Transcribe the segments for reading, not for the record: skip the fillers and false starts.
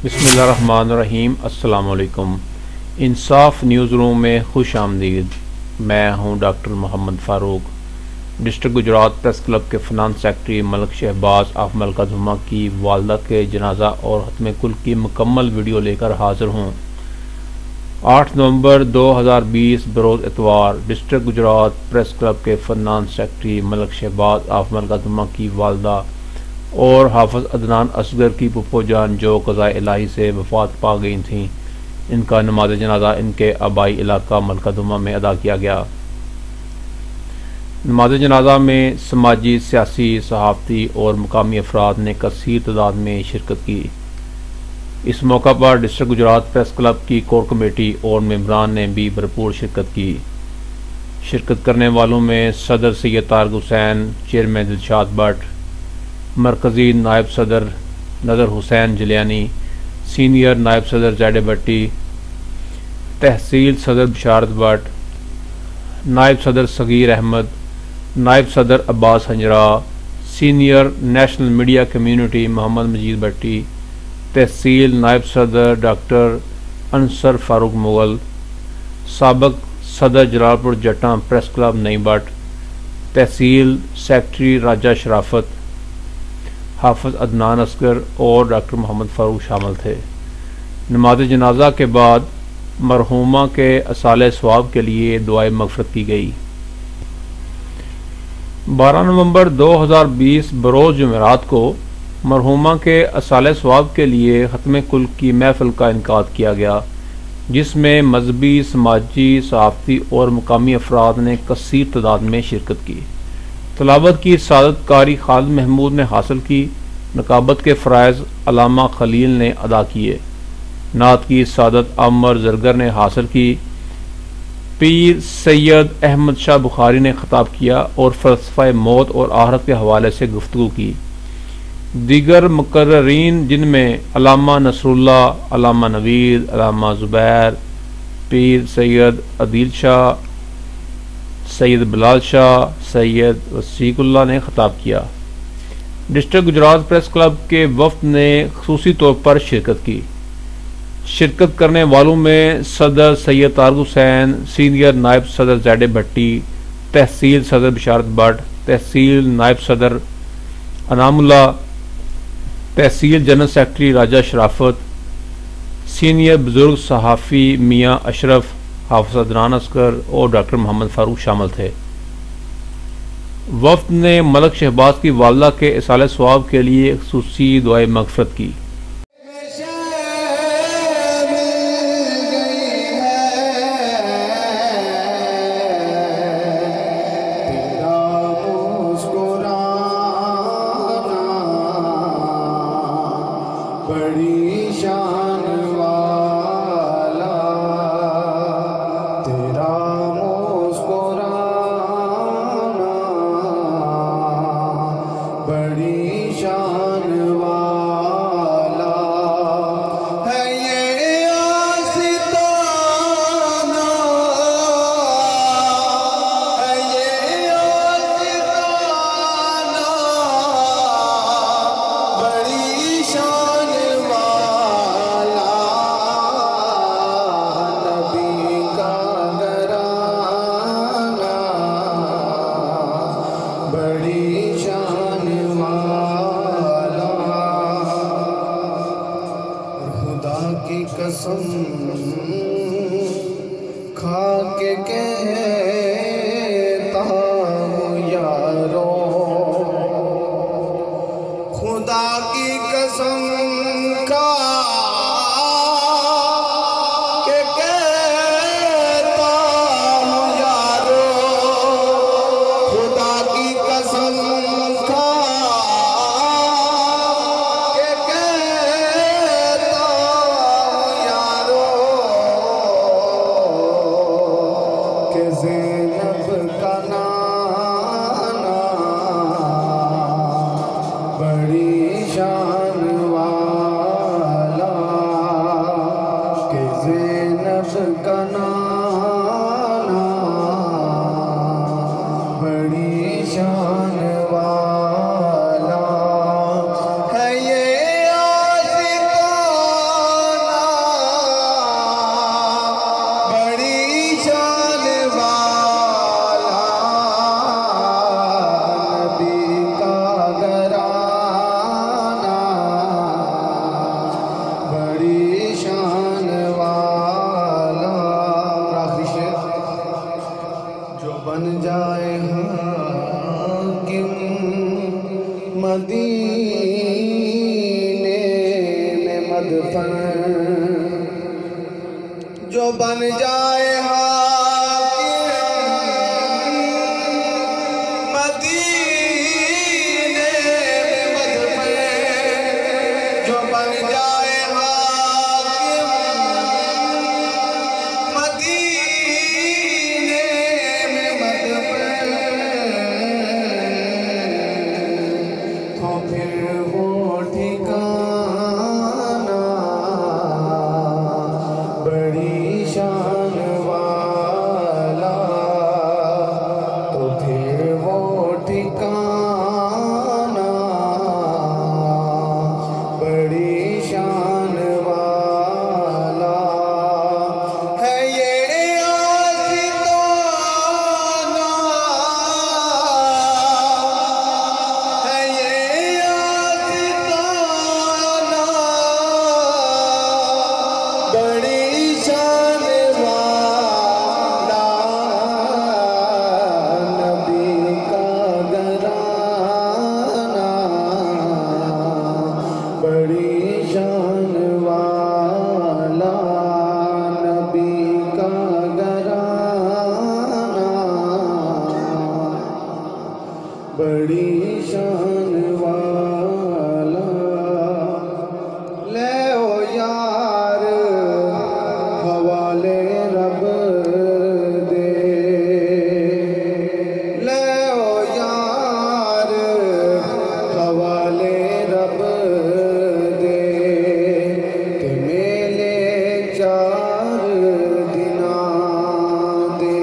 بسم اللہ الرحمن الرحیم۔ السلام علیکم۔ انصاف نیوز روم میں خوش آمدید۔ میں ہوں doctor Muhammad Farooq. District Gujrat press club کے finance secretary Malik Shahbaz of Malka Dhama کی والدہ کے جنازہ اور ختم کل کی مکمل ویڈیو لے کر حاضر ہوں۔ 8 نومبر 2020 بروز اتوار ڈسٹرکٹ گجرات پریس کلب کے finance secretary Malik Shahbaz of Malka Dhama کی والدہ اور حافظ عدنان اصغر کی پھپھو جان جو قضائے الہی سے وفات پا گئی تھیں، ان کا نماز جنازہ ان کے آبائی علاقہ ملکہ دھما میں ادا کیا گیا۔ نماز جنازہ میں سماجی، سیاسی، صحافتی اور مقامی افراد نے کثیر تعداد میں شرکت کی۔ اس موقع پر ڈسٹرکٹ گجرات پریس کلب کی کور کمیٹی اور ممبران نے بھی بھرپور شرکت کی۔ شرکت کرنے والوں میں صدر سید طارق حسین، چیئرمین دلشاد بٹ، مرکزی نائب صدر نظر حسین جلیانی، سینئر نائب صدر زید بھٹی، تحصیل صدر بشارت بٹ، نائب صدر صغیر احمد، نائب صدر Abbas Hanjra, senior national media community Muhammad Majeed Bhatti, تحصیل نائب صدر ڈاکٹر انصر فاروق مغل، سابق صدر جلال پور جٹاں پریس کلب نئی بٹ، تحصیل سیکرٹری راجہ شرافت، حافظ عدنان اصغر اور ڈاکٹر محمد فاروق شامل تھے۔ نماز جنازہ کے بعد مرحومہ کے اصالِ ثواب کے لیے دعائے مغفرت کی گئی۔ 12 نومبر 2020 بروز جمعرات کو مرحومہ کے اصالِ ثواب کے لیے ختم کل کی محفل کا انعقاد کیا گیا، جس میں مذہبی، سماجی، صحافتی اور مقامی افراد نے کثیر تعداد میں شرکت کی۔ تلاوت کی سعادت قاری خالد محمود نے حاصل کی، نقابت کے فرائض علامہ خلیل نے ادا کیے، نعت کی سعادت عامر زرگر نے حاصل کی، پیر سید احمد شاہ بخاری نے خطاب کیا اور فلسفہ موت اور آخرت کے حوالے سے گفتگو کی۔ دیگر مقررین جن میں علامہ نصر اللہ، علامہ نوید، علامہ زبیر، پیر سید عدیل شاہ، سید بلال شاہ، سید وسیق اللہ نے خطاب کیا۔ ڈسٹرکٹ گجرات پریس کلب کے وفد نے خصوصی طور پر شرکت کی۔ شرکت کرنے والوں میں صدر سید طارق حسین، سینئر نائب صدر زید بھٹی، تحصیل صدر بشارت بٹ، تحصیل نائب صدر انعام اللہ، تحصیل جنرل سیکرٹری راجہ شرافت، سینئر بزرگ صحافی میاں اشرف، حافظ عدنان اصغر اور ڈاکٹر محمد فاروق شامل تھے۔ وفد نے ملک شہباز کی والدہ کے اصالِ ثواب کے لیے خصوصی دعائے مغفرت کی۔ بڑی شان والا تیرا مسکرانا، بڑی شان والا ہے یہ آستانہ، ہے یہ آستانہ، بڑی شان بڑی شان والا، خدا کی قسم کھا کے کہتا ہوں یارو، خدا کی قسم کھا کے کہتا ہوں یارو، خدا کی قسم کھا کے کہتا ہوں یارو، کہ زینب کا نانا بڑی شان والا، کہ زینب کا نانا بڑی شان والا ہے یہ آستانہ، مدینے میں مدفن جو بن جائے بڑی شان والا لے او یار حوالے رب دے لے او یار حوالے رب دے تے میلے چار دناں دے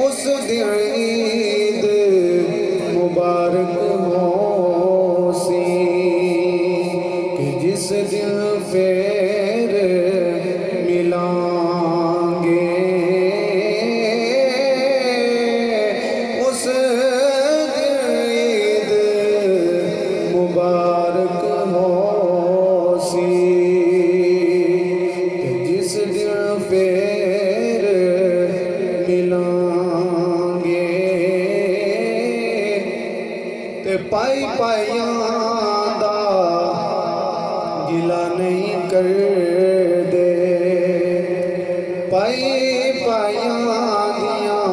اس دن عید مبارک ہو سی کہ جس دن پھر ملیں گے اس دن عید مبارک ہو سی کہ جس دن پھر ملیں پائی پائیاں دا گلہ نہیں کر دے پائی پائیاں دیاں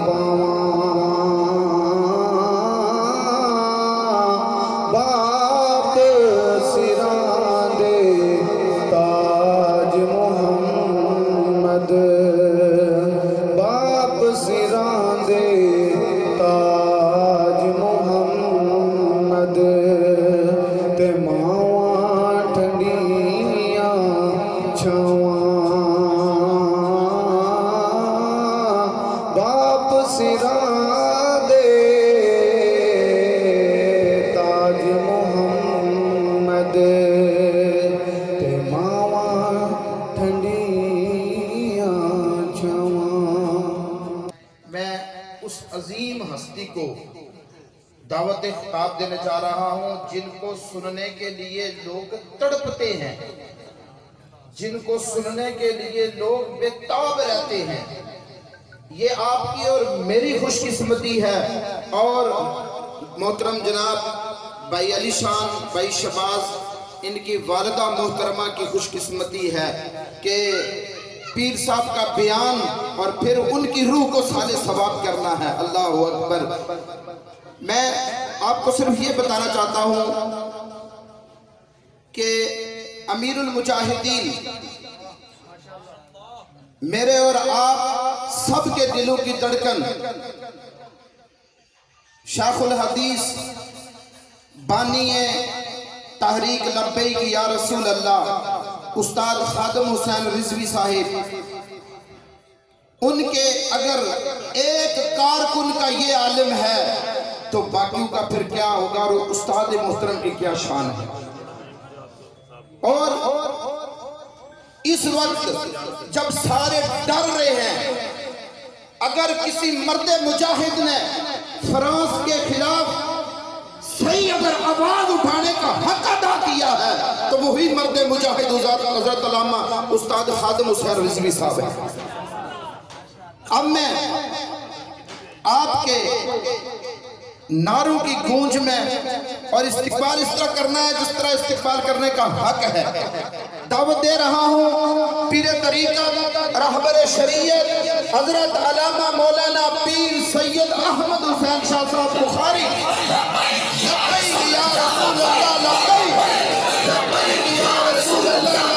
باواں باپ سراں دے تاج محمد باپ سراں دے تاج محمد تے ماواں ٹھنڈیاں چھاواں باپ سراں دے تاج محمد تے ماواں ٹھنڈیاں چھاواں۔ میں اس عظیم ہستی کو دعوت خطاب دینے جا رہا ہوں جن کو سننے کے لیے لوگ تڑپتے ہیں، جن کو سننے کے لیے لوگ بے تاب رہتے ہیں۔ یہ آپ کی اور میری خوش قسمتی ہے اور محترم جناب بھائی علی شان بھائی شباز ان کی والدہ محترمہ کی خوش قسمتی ہے کہ پیر صاحب کا بیان اور پھر ان کی روح کو صالح ثواب کرنا ہے۔ اللہ اکبر۔ میں آپ کو صرف یہ بتانا چاہتا ہوں کہ امیر المجاہدین میرے اور آپ سب کے دلوں کی دھڑکن شیخ الحدیث بانی تحریک لبیک یا رسول اللہ استاد خادم حسین رضوی صاحب، ان کے اگر ایک کارکن کا یہ عالم ہے تو باقیوں کا پھر کیا ہوگا اور استاد محترم کی کیا شان ہے۔ اور اس وقت جب سارے ڈر رہے ہیں، اگر کسی مرد مجاہد نے فرانس کے خلاف صحیح اگر آواز اٹھانے کا حق ادا کیا ہے تو وہی مرد مجاہد حضرت علامہ استاد خادم حسین رضوی صاحب ہے۔ اب میں آپ کے نعروں کی گونج میں، اور استقبال اس طرح کرنا ہے جس طرح استقبال کرنے کا حق ہے۔ دعوت دے رہا ہوں پیر طریقت رہبر شریعت حضرت علامہ مولانا پیر سید احمد حسین شاہ صاحب بخاری۔ لبیک یا رسول اللہ لبیک، لبیک یا رسول اللہ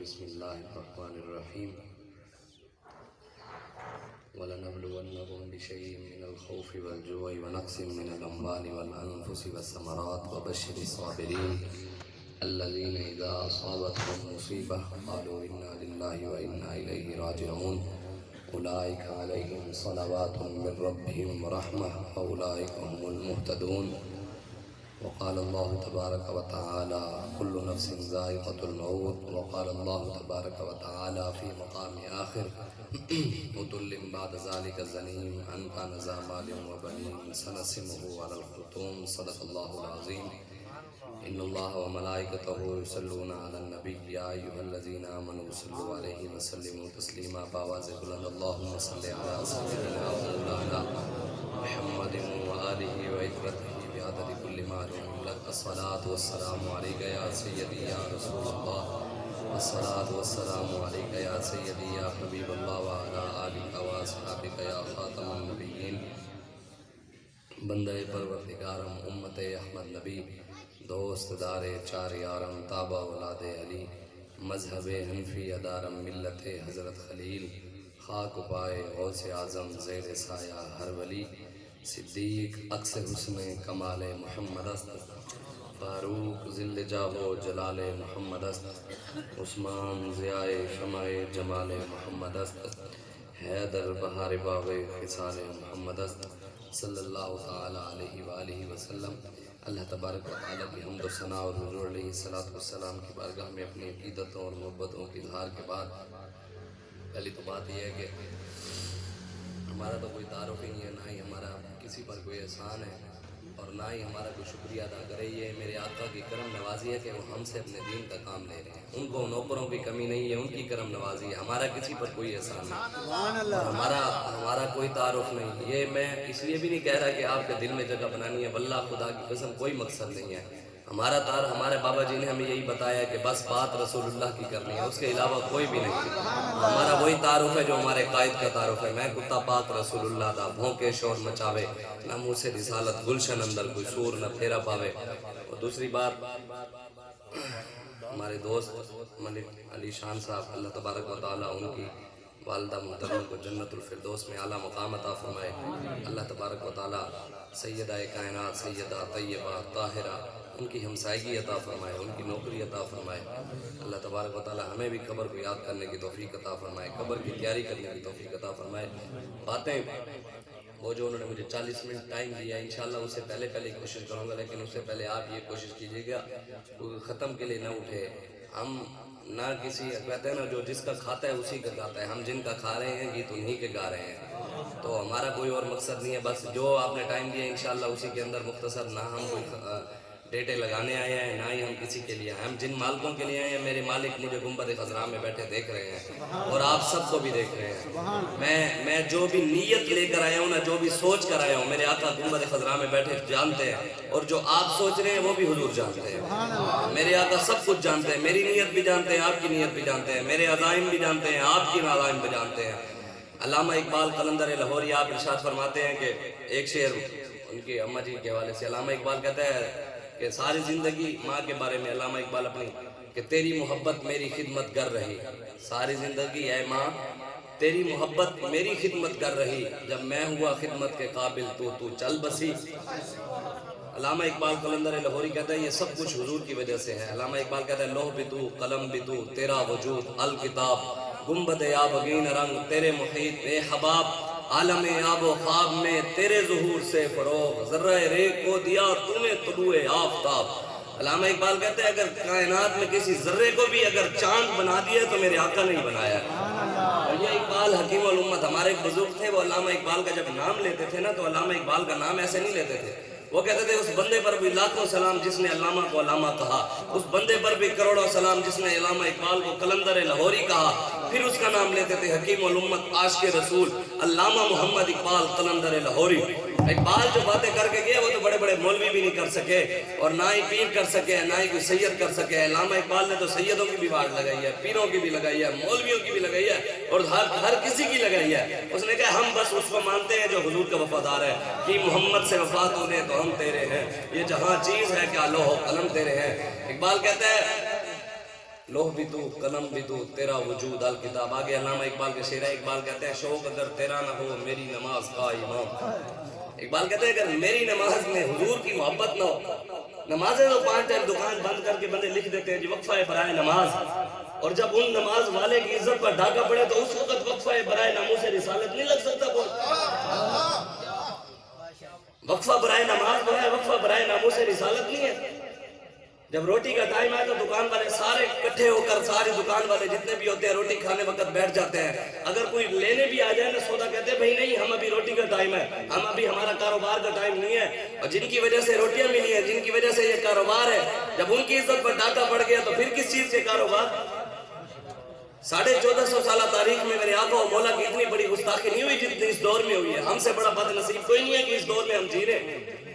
بسم اللہ الرحمن الرحیم وَلَنَبْلُوَنَّكُمْ بِشَيْءٍ مِّنَ الْخَوْفِ وَالْجُوعِ وَنَقْصٍ مِّنَ الْأَمْوَالِ وَالْأَنفُسِ وَالثَّمَرَاتِ وَبَشِّرِ الصَّابِرِينَ الَّذِينَ إِذَا أَصَابَتْهُم مُّصِيبَةٌ قَالُوا إِنَّا لِلَّهِ وَإِنَّا إِلَيْهِ راجعون أُولَٰئِكَ عَلَيْهِمْ صَلَوَاتٌ مِّن رَّبِّهِمْ وَرَحْمَةٌ وَأُولَٰئِكَ هُمُ الْمُهْتَدُونَ وقال الله تبارك وتعالى كل نفس ذائقة الموت وقال الله تبارك وتعالى في مقام آخر عتل بعد ذلك زنيم أن كان ذا مال وبنين سنسمه على الخرطوم صدق الله العظيم إن الله وملائكته يصلون على النبي يا أيها الذين آمنوا صلوا عليه وسلموا تسليما بآواز بلند اللهم صل على سيدنا ومولانا محمد وآله وعترته بعدد كل معلوم لك الصلاة والسلام عليك يا سيدي يا رسول الله الصلاة والسلام عليك يا سيدي يا حبيب الله وعلى آلك وأصحابك يا خاتم النبيين بندہ پروردگارم امت احمد نبی دوست دار چار یارم تابع اولاد علی مذہب حنفی ادارم ملت حضرت خلیل خاک پائے غوث اعظم زیر سایہ ہر ولی صدیق عکس حسن کمال محمد است فاروق ذل جاہ جلال محمد است عثمان ضیاء شمع جمال محمد است حیدر بہار باغ خصال محمد است صلی اللہ تعالی علیہ وآلہ وسلم۔ اللہ تبارک و تعالیٰ کی حمد و ثنا اور حضور علیہ السلام کی بارگاہ میں اپنی عقیدتوں اور محبتوں کی اظہار کے بعد پہلی تو بات یہ ہے کہ ہمارا تو کوئی تعارف ہی نہیں ہے، نہ ہی ہمارا کسی پر کوئی احسان ہے اور نہ ہی ہمارا کوئی شکریہ ادا کرے۔ یہ میرے آقا کی کرم نوازی ہے کہ وہ ہم سے اپنے دین کا کام لے رہے ہیں، ان کو نوکروں کی کمی نہیں ہے، ان کی کرم نوازی ہے، ہمارا کسی پر کوئی احسان نہیں، ہمارا کوئی تعارف نہیں۔ یہ میں اس لیے بھی نہیں کہہ رہا کہ آپ کے دل میں جگہ بنانی ہے، واللہ خدا کی قسم کوئی مقصد نہیں ہے۔ ہمارا تعارف ہمارے بابا جی نے ہمیں یہی بتایا کہ بس بات رسول اللہ کی کرنی ہے، اس کے علاوہ کوئی بھی نہیں۔ ہمارا وہی تعارف ہے جو ہمارے قائد کا تعارف ہے، میں کتا پاک رسول اللہ دا بھونکے شور مچاوے نہ منہ سے رسالت گلشن اندر کوئی سور نہ پھیرا پاوے۔ اور دوسری بات ہمارے دوست ملک علی شان صاحب اللہ تبارک و تعالیٰ ان کی والدہ محترم کو جنت الفردوس میں اعلیٰ مقام عطا فرمائے۔ اللہ تبارک و تعالیٰ سیدہ کائنات سیدہ طیبہ طاہرہ ان کی ہمسائیگی عطا فرمائے، ان کی نوکری عطا فرمائے۔ اللہ تبارک و تعالیٰ ہمیں بھی قبر کو یاد کرنے کی توفیق عطا فرمائے، قبر کی تیاری کرنے کی توفیق عطا فرمائے۔ باتیں وہ جو انہوں نے مجھے 40 منٹ ٹائم دیا، انشاءاللہ اس سے پہلے کوشش کروں گا، لیکن اس سے پہلے آپ یہ کوشش کیجئے گا ختم کے لیے نہ اٹھے۔ ہم نہ کسی کہتے ہیں نا جو جس کا کھاتا ہے اسی کا گاتا ہے، ہم جن کا کھا رہے ہیں گیت انہی کے گا رہے ہیں، تو ہمارا کوئی اور مقصد نہیں ہے۔ بس جو آپ نے ٹائم دیا انشاءاللہ اسی کے اندر مختصر، نہ ہم کوئی ڈیٹے لگانے آئے ہیں نہ ہی ہم کسی کے لیے، ہم جن مالکوں کے لیے آئے ہیں میرے مالک مجھے گنبد خضراء میں بیٹھے دیکھ رہے ہیں اور آپ سب کو بھی دیکھ رہے ہیں۔ میں جو بھی نیت لے کر آیا ہوں نا، جو بھی سوچ کر آیا ہوں، میرے آقا گنبد خضراء میں بیٹھے جانتے ہیں، اور جو آپ سوچ رہے ہیں وہ بھی حضور جانتے ہیں۔ میرے آقا سب کچھ جانتے ہیں، میری نیت بھی جانتے ہیں، آپ کی نیت بھی جانتے ہیں، میرے عزائم بھی جانتے ہیں، آپ کی عزائم بھی جانتے ہیں۔ علامہ اقبال قلندر لاہوری آپ ارشاد فرماتے ہیں کہ ایک شعر ان کی اماں جی کے حوالے سے، علامہ اقبال کہتا ہے کہ ساری زندگی ماں کے بارے میں علامہ اقبال اپنی کہ تیری محبت میری خدمت کر رہی، ساری زندگی اے ماں تیری محبت میری خدمت کر رہی، جب میں ہوا خدمت کے قابل تو چل بسی۔ علامہ اقبال قلندر لاہوری کہتا ہے یہ سب کچھ حضور کی وجہ سے ہے۔ علامہ اقبال کہتا ہے لوح بھی تو، قلم بھی تو، تیرا وجود الکتاب، گنبد آبگین رنگ تیرے محیط اے حباب، عالم آب و خواب میں تیرے ظہور سے فروغ، ذرہ ریگ کو دیا تو نے طلوع آفتاب۔ علامہ اقبال کہتے ہیں اگر کائنات میں کسی ذرے کو بھی اگر چاند بنا دیا تو میرے آقا نہیں بنایا۔ اور یہ اقبال حکیم الامت، ہمارے ایک بزرگ تھے، وہ علامہ اقبال کا جب نام لیتے تھے نا تو علامہ اقبال کا نام ایسے نہیں لیتے تھے، وہ کہتے تھے اس بندے پر بھی لاکھوں سلام جس نے علامہ کو علامہ کہا، اس بندے پر بھی کروڑوں سلام جس نے علامہ اقبال کو قلندر لاہوری کہا، پھر اس کا نام لیتے تھے حکیم الامت عاشق رسول علامہ محمد اقبال قلندر لاہوری۔ اقبال جو باتیں کر کے گئے وہ تو بڑے بڑے مولوی بھی نہیں کر سکے اور نہ ہی پیر کر سکے، نہ ہی کوئی سید کر سکے۔ علامہ اقبال نے تو سیدوں کی بھی واٹ لگائی ہے، پیروں کی بھی لگائی ہے، مولویوں کی بھی لگائی ہے اور ہر کسی کی لگائی ہے۔ اس نے کہا ہم بس اس کو مانتے ہیں جو حضور کا وفادار ہے، کہ محمد سے وفا تو نے تو ہم تیرے ہیں، یہ جہاں چیز ہے کیا لوح و قلم تیرے ہیں۔ اقبال کہتا ہے لوح بھی تو، قلم بھی تو، تیرا وجود الکتاب۔ آگے علامہ اقبال کے شعر ہے، اقبال کہتے ہیں شوق اگر تیرا نہ ہو میری نماز کا امام۔ اقبال کہتے ہیں اگر میری نماز میں حضور کی محبت نہ ہو، نمازیں تو 5 ٹائم دکان بند کر کے بندے لکھ دیتے ہیں جی وقفہ برائے نماز، اور جب ان نماز والے کی عزت پر ڈھاکہ پڑے تو اس وقت وقفہ برائے ناموس رسالت نہیں لگ سکتا کوئی۔ وقفہ برائے نماز جو ہے وقفہ برائے ناموس رسالت نہیں ہے۔ جب روٹی کا ٹائم آئے تو دکان والے سارے اکٹھے ہو کر، سارے دکان والے جتنے بھی ہوتے ہیں روٹی کھانے وقت بیٹھ جاتے ہیں۔ اگر کوئی لینے بھی آ جائے نا سودا، کہتے ہیں بھائی نہیں ہم ابھی روٹی کا ٹائم ہے، ہم ابھی ہمارا کاروبار کا ٹائم نہیں ہے۔ اور جن کی وجہ سے روٹیاں ملی ہیں، جن کی وجہ سے یہ کاروبار ہے، جب ان کی عزت پر ڈاکہ پڑ گیا تو پھر کس چیز کے کاروبار؟ 1450 سالہ تاریخ میں میرے آقا و مولا کی اتنی بڑی گستاخی نہیں ہوئی جتنی اس دور میں ہوئی ہے۔ ہم سے بڑا بد نصیب کوئی نہیں ہے کہ اس دور میں ہم جی رہے ہیں۔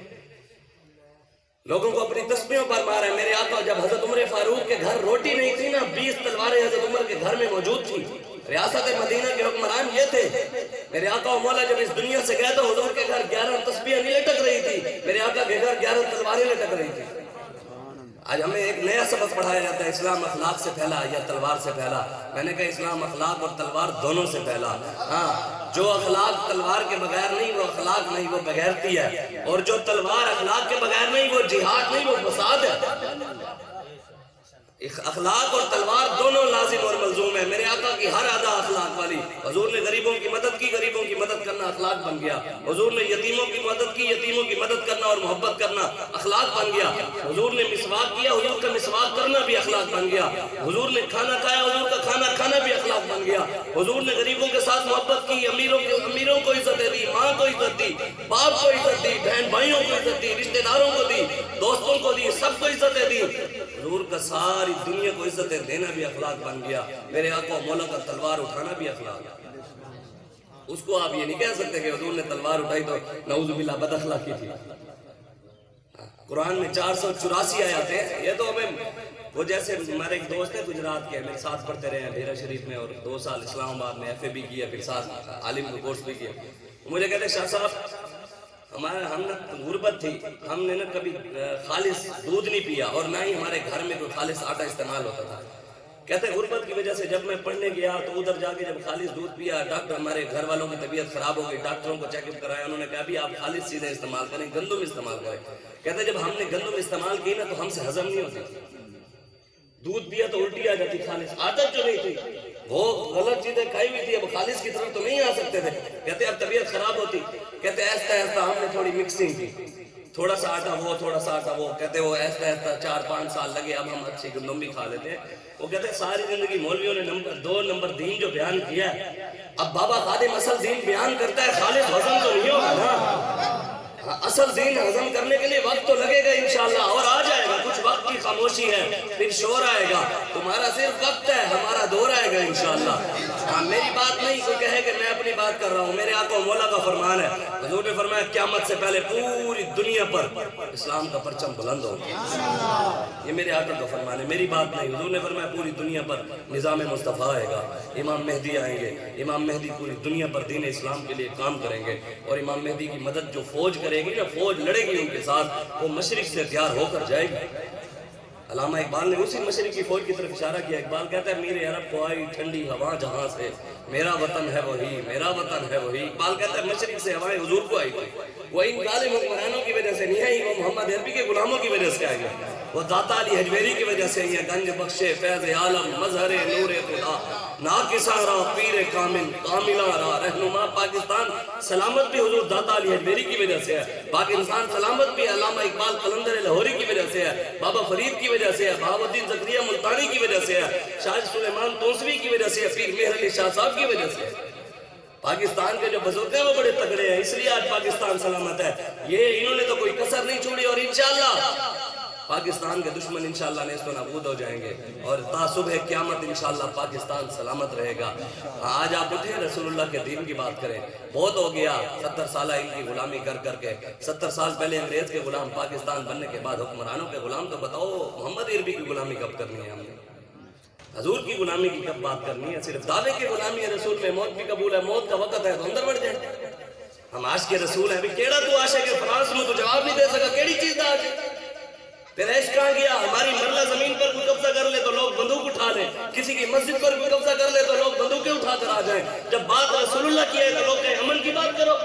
لوگوں کو اپنی تسبیحوں پر مارا ہے۔ میرے آقا جب حضرت عمر فاروق کے گھر روٹی نہیں تھی نا، 20 تلواریں حضرت عمر کے گھر میں موجود تھی۔ ریاست مدینہ کے حکمران یہ تھے۔ میرے آقا و مولا جب اس دنیا سے گئے تو حضور کے گھر 11 تسبیحیں نہیں لٹک رہی تھی، میرے آقا کے گھر 11 تلواریں لٹک رہی تھی۔ آج ہمیں ایک نیا سبق پڑھایا جاتا ہے، اسلام اخلاق سے پھیلا یا تلوار سے پھیلا۔ میں نے کہا اسلام اخلاق اور تلوار دونوں سے پھیلا۔ ہاں، جو اخلاق تلوار کے بغیر نہیں وہ اخلاق نہیں، وہ بغیرتی ہے، اور جو تلوار اخلاق کے بغیر نہیں وہ جہاد نہیں، وہ فساد ہے۔ اخلاق اور تلوار دونوں لازم اور ملزوم ہے۔ میرے آقا کی ہر ادا اخلاق والی۔ حضور نے غریبوں کی مدد کی، غریبوں کی مدد کرنا اخلاق بن گیا۔ حضور نے یتیموں کی مدد کی، یتیموں کی مدد کرنا اور محبت کرنا اخلاق بن گیا۔ حضور نے مسواک کیا، حضور کا مسواک کرنا بھی اخلاق بن گیا۔ حضور نے کھانا کھایا، حضور کا کھانا کھانا بھی اخلاق بن گیا۔ حضور نے غریبوں کے ساتھ محبت کی، امیروں کو عزت دی، ماں کو عزت دی، باپ کو عزت دی، بہن بھائیوں کو عزت دی، رشتہ داروں کو دی، دوستوں کو دی، سب کو عزتیں دی۔ حضور کا ساری دنیا کو عزتیں دینا بھی اخلاق بن گیا۔ میرے آقا و مولا کا تلوار اٹھانا بھی اخلاق۔ اس کو آپ یہ نہیں کہہ سکتے کہ حضور نے تلوار اٹھائی تو نعوذ باللہ بد اخلاقی تھی۔ قرآن میں 484 آیاتیں ہیں۔ یہ تو ہمیں وہ جیسے ہمارے ایک دوست ہیں گجرات کے، میرے ساتھ پڑھتے رہے ہیں بھیرا شریف میں، اور 2 سال اسلام آباد میں FA بھی کیا، پھر ساتھ عالم کا کورس بھی کیا۔ مجھے کہتے ہیں شاہ صاحب ہم نے غربت تھی، ہم نے کبھی خالص دودھ نہیں پیا اور نہ ہی ہمارے گھر میں کوئی خالص آٹا استعمال ہوتا تھا۔ کہتے ہیں غربت کی وجہ سے جب میں پڑھنے گیا تو ادھر جا کے جب خالص دودھ پیا، ڈاکٹر ہمارے گھر والوں کی طبیعت خراب ہو گئی، ڈاکٹروں کو چیک اپ کرایا، انہوں نے کہا ابھی آپ خالص چیزیں استعمال کریں، گندم استعمال کریں۔ کہتے ہیں جب ہم نے گندم استعمال کی نا تو ہم سے ہضم نہیں ہوتی، دودھ پیا تو الٹی آ جاتی، خالص عادت جو نہیں تھی، وہ غلط چیزیں کھائی ہوئی تھی، اب خالص کی طرف تو نہیں آ سکتے تھے۔ کہتے اب طبیعت خراب ہوتی، کہتے ایسا ایسا ہم نے تھوڑی مکسنگ کی، تھوڑا سا آٹا وہ تھوڑا سا آٹا وہ، کہتے وہ ایسا ایسا 4-5 سال لگے، اب ہم اچھی گندم بھی کھا لیتے ہیں۔ وہ کہتے ہیں ساری زندگی مولویوں نے 2 نمبر دین جو بیان کیا ہے، اب بابا خادم اصل دین بیان کرتا ہے، خالص ہضم تو نہیں ہوگا نا۔ اصل دین ہضم کرنے کے لیے وقت تو لگے گا انشاءاللہ، اور آ جائے گا، کچھ وقت کی خاموشی ہے، پھر شور آئے گا. تمہارا صرف وقت ہے، ہمارا دور آئے گا انشاءاللہ. میری بات نہیں کوئی کہے کہ میں اپنی بات کر رہا ہوں، میرے آقا و مولا کا فرمان ہے. حضور نے فرمایا قیامت سے پہلے پوری دنیا پر اسلام کا پرچم بلند ہوگا. یہ میرے آقا کا فرمان ہے، میری بات نہیں. حضور نے فرمایا پوری دنیا پر نظام مصطفیٰ آئے گا، امام مہدی آئیں گے. امام مہدی پوری دنیا پر دین اسلام کے لیے کام کریں گے، اور امام مہدی کی مدد جو فوج کرے گی نا، فوج لڑے گی ان کے ساتھ، وہ مشرق سے تیار ہو کر جائے گی. علامہ اقبال نے اسی مشرق کی فوج کی طرف اشارہ کیا. اقبال کہتا ہے میرے عرب کو آئی ٹھنڈی ہوا جہاں سے، میرا وطن ہے وہی، میرا وطن ہے وہی. اقبال کہتا ہے مشرق سے ہوائیں حضور کو آئی تھی، وہ ان ظالم حکمرانوں کی وجہ سے نہیں آئی، وہ محمد عربی کے غلاموں کی وجہ سے آئی. وہ داتا علی حجویری کی وجہ سے یہ گنج بخشے فیض عالم مظہر نور خدا ناکساں را پیر کامل کاملہ را رہنما. پاکستان سلامت بھی حضور داتا علی حجویری کی وجہ سے ہے. پاکستان سلامت بھی علامہ اقبال قلندر لاہوری کی وجہ سے ہے، بابا فرید کی وجہ سے ہے، بہاؤالدین زکریا ملتانی کی وجہ سے ہے، شاہ سلیمان تونسوی کی وجہ سے ہے، پیر مہر علی شاہ صاحب کی وجہ سے ہے. پاکستان کے جو بزرگ ہیں وہ بڑے تگڑے ہیں، اس لیے آج پاکستان سلامت ہے. یہ انہوں نے تو کوئی کسر نہیں چھوڑی، اور انشاءاللہ پاکستان کے دشمن انشاءاللہ نیست و نابود ہو جائیں گے، اور تا صبح قیامت انشاءاللہ پاکستان سلامت رہے گا. آج آپ اٹھیں رسول اللہ کے دین کی بات کریں. بہت ہو گیا 70 سالہ ان کی غلامی کر کر کے. 70 سال پہلے انگریز کے غلام، پاکستان بننے کے بعد حکمرانوں کے غلام. تو بتاؤ محمد عربی کی غلامی کب کرنی ہے ہم نے؟ حضور کی غلامی کی کب بات کرنی ہے؟ صرف دعوے کی غلامی ہے. رسول میں موت بھی قبول ہے، موت کا وقت ہے تو اندر بڑھ جائیں. ہم عاشق کے رسول ہیں. ابھی کیڑا تو عاشق ہے فرانس میں تو جواب نہیں دے سکا کیڑی چیز دا آج تیرا عشق کہاں گیا؟ ہماری مرلہ زمین پر کوئی قبضہ کر لے تو لوگ بندوق اٹھا لیں، کسی کی مسجد پر کوئی قبضہ کر لے تو لوگ بندوقیں اٹھا کر آ جائیں. جب بات رسول اللہ کی ہے تو لوگ کہیں امن کی بات کرو.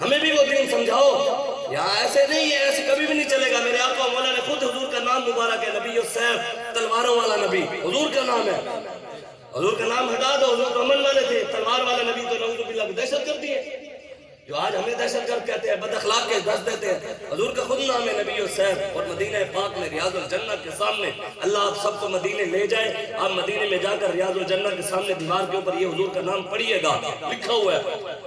ہمیں بھی وہ دین سمجھاؤ. یہاں ایسے نہیں ہے، ایسے کبھی بھی نہیں چلے گا. میرے آقا مولا نے خود حضور کا نام مبارک ہے، نبی السیف، تلواروں والا نبی حضور کا نام ہے. حضور کا نام ہٹا دو، حضور تو امن والے تھے. تلوار والا نبی تو نعوذ باللہ دہشت گردی ہے، جو آج ہمیں دہشت گرد کہتے ہیں، بد اخلاق کے دس دیتے ہیں. حضور کا خود نام ہے نبی السیف. اور مدینہ پاک میں ریاض الجنہ کے سامنے اللہ آپ سب کو مدینے لے جائے. آپ مدینے میں جا کر ریاض الجنہ کے سامنے دیوار کے اوپر یہ حضور کا نام پڑھیے گا، لکھا ہوا ہے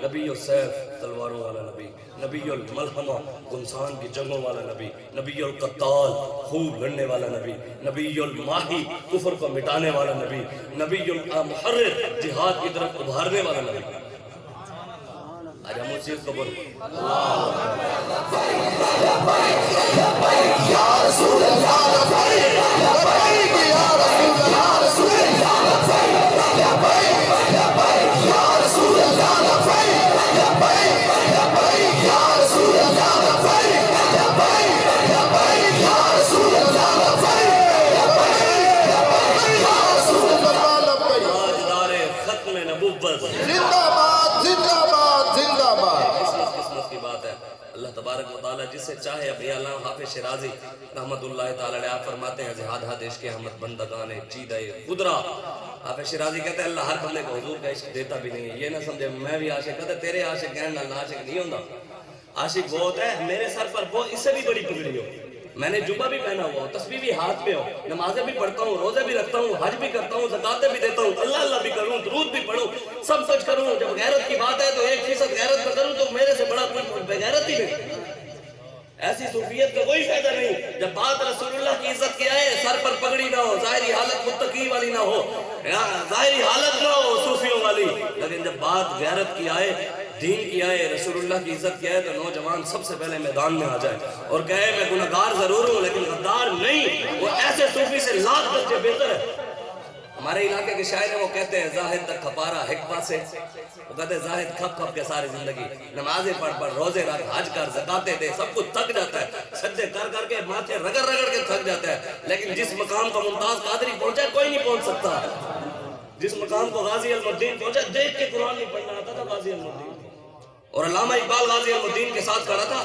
نبی السیف، تلواروں والا نبی، نبی الملحمہ، گمسان کی جنگوں والا نبی، نبی القتال، خوب لڑنے والا نبی، نبی الماہی، کفر کو مٹانے والا نبی، نبی المحرر، جہاد کی طرف ابھارنے والا نبی. آج ہم اس چیز کو بولیں جسے چاہے. ابھی علامہ حافظ شیرازی رحمت اللہ تعالی علیہ فرماتے ہیں جہاد حدیث کے احمد بندگان چیدہ قدرہ. حافظ شیرازی کہتے ہیں اللہ ہر بندے کو حضور کا عشق دیتا بھی نہیں ہے. یہ نہ سمجھے میں بھی عاشق، کہتے تیرے عاشق ہیں نہ عاشق نہیں ہوتا. عاشق وہ ہوتا ہے میرے سر پر وہ اس سے بھی بڑی پگڑی ہو، میں نے جبہ بھی پہنا ہوا ہو، تسبیح بھی ہاتھ پہ ہو، نمازیں بھی پڑھتا ہوں، روزے بھی رکھتا ہوں، حج بھی کرتا ہوں، زکاتیں بھی دیتا ہوں، اللہ اللہ بھی کروں، درود بھی پڑھوں، سب کچھ کروں. جب غیرت کی بات ہے تو 1% غیرت میں کروں تو میرے سے بڑا کوئی بے غیرت ہی نہیں. ایسی صوفیت کا کوئی فائدہ نہیں. جب بات رسول اللہ کی عزت کی آئے، سر پر پگڑی نہ ہو، ظاہری حالت متقی والی نہ ہو، ظاہری حالت نہ ہو صوفیوں والی، لیکن جب بات غیرت کی آئے، دین کی آئے، رسول اللہ کی عزت کی آئے، تو نوجوان سب سے پہلے میدان میں آ جائے اور کہے میں گنہگار ضرور ہوں لیکن غدار نہیں. وہ ایسے صوفی سے لاکھ درجے بہتر ہے. ہمارے علاقے کے شاعر ہیں، وہ کہتے ہیں زاہد تک کھپارا حکمہ سے، وہ کہتے ہیں زاہد کھپ کھپ کے ساری زندگی، نمازیں پڑھ پڑھ، روزے رکھ، حج کر، زکاتیں دے، سب کچھ تھک جاتا ہے، سجدے کر کر کے ماتھے رگڑ رگڑ کے تھک جاتا ہے. لیکن جس مقام کو ممتاز قادری پہنچا کوئی نہیں پہنچ سکتا. جس مقام کو غازی المدین پہنچا، دیکھ کے قرآن نہیں پڑھنا آتا تھا غازی المدین. اور علامہ اقبال غازی المدین کے ساتھ کھڑا تھا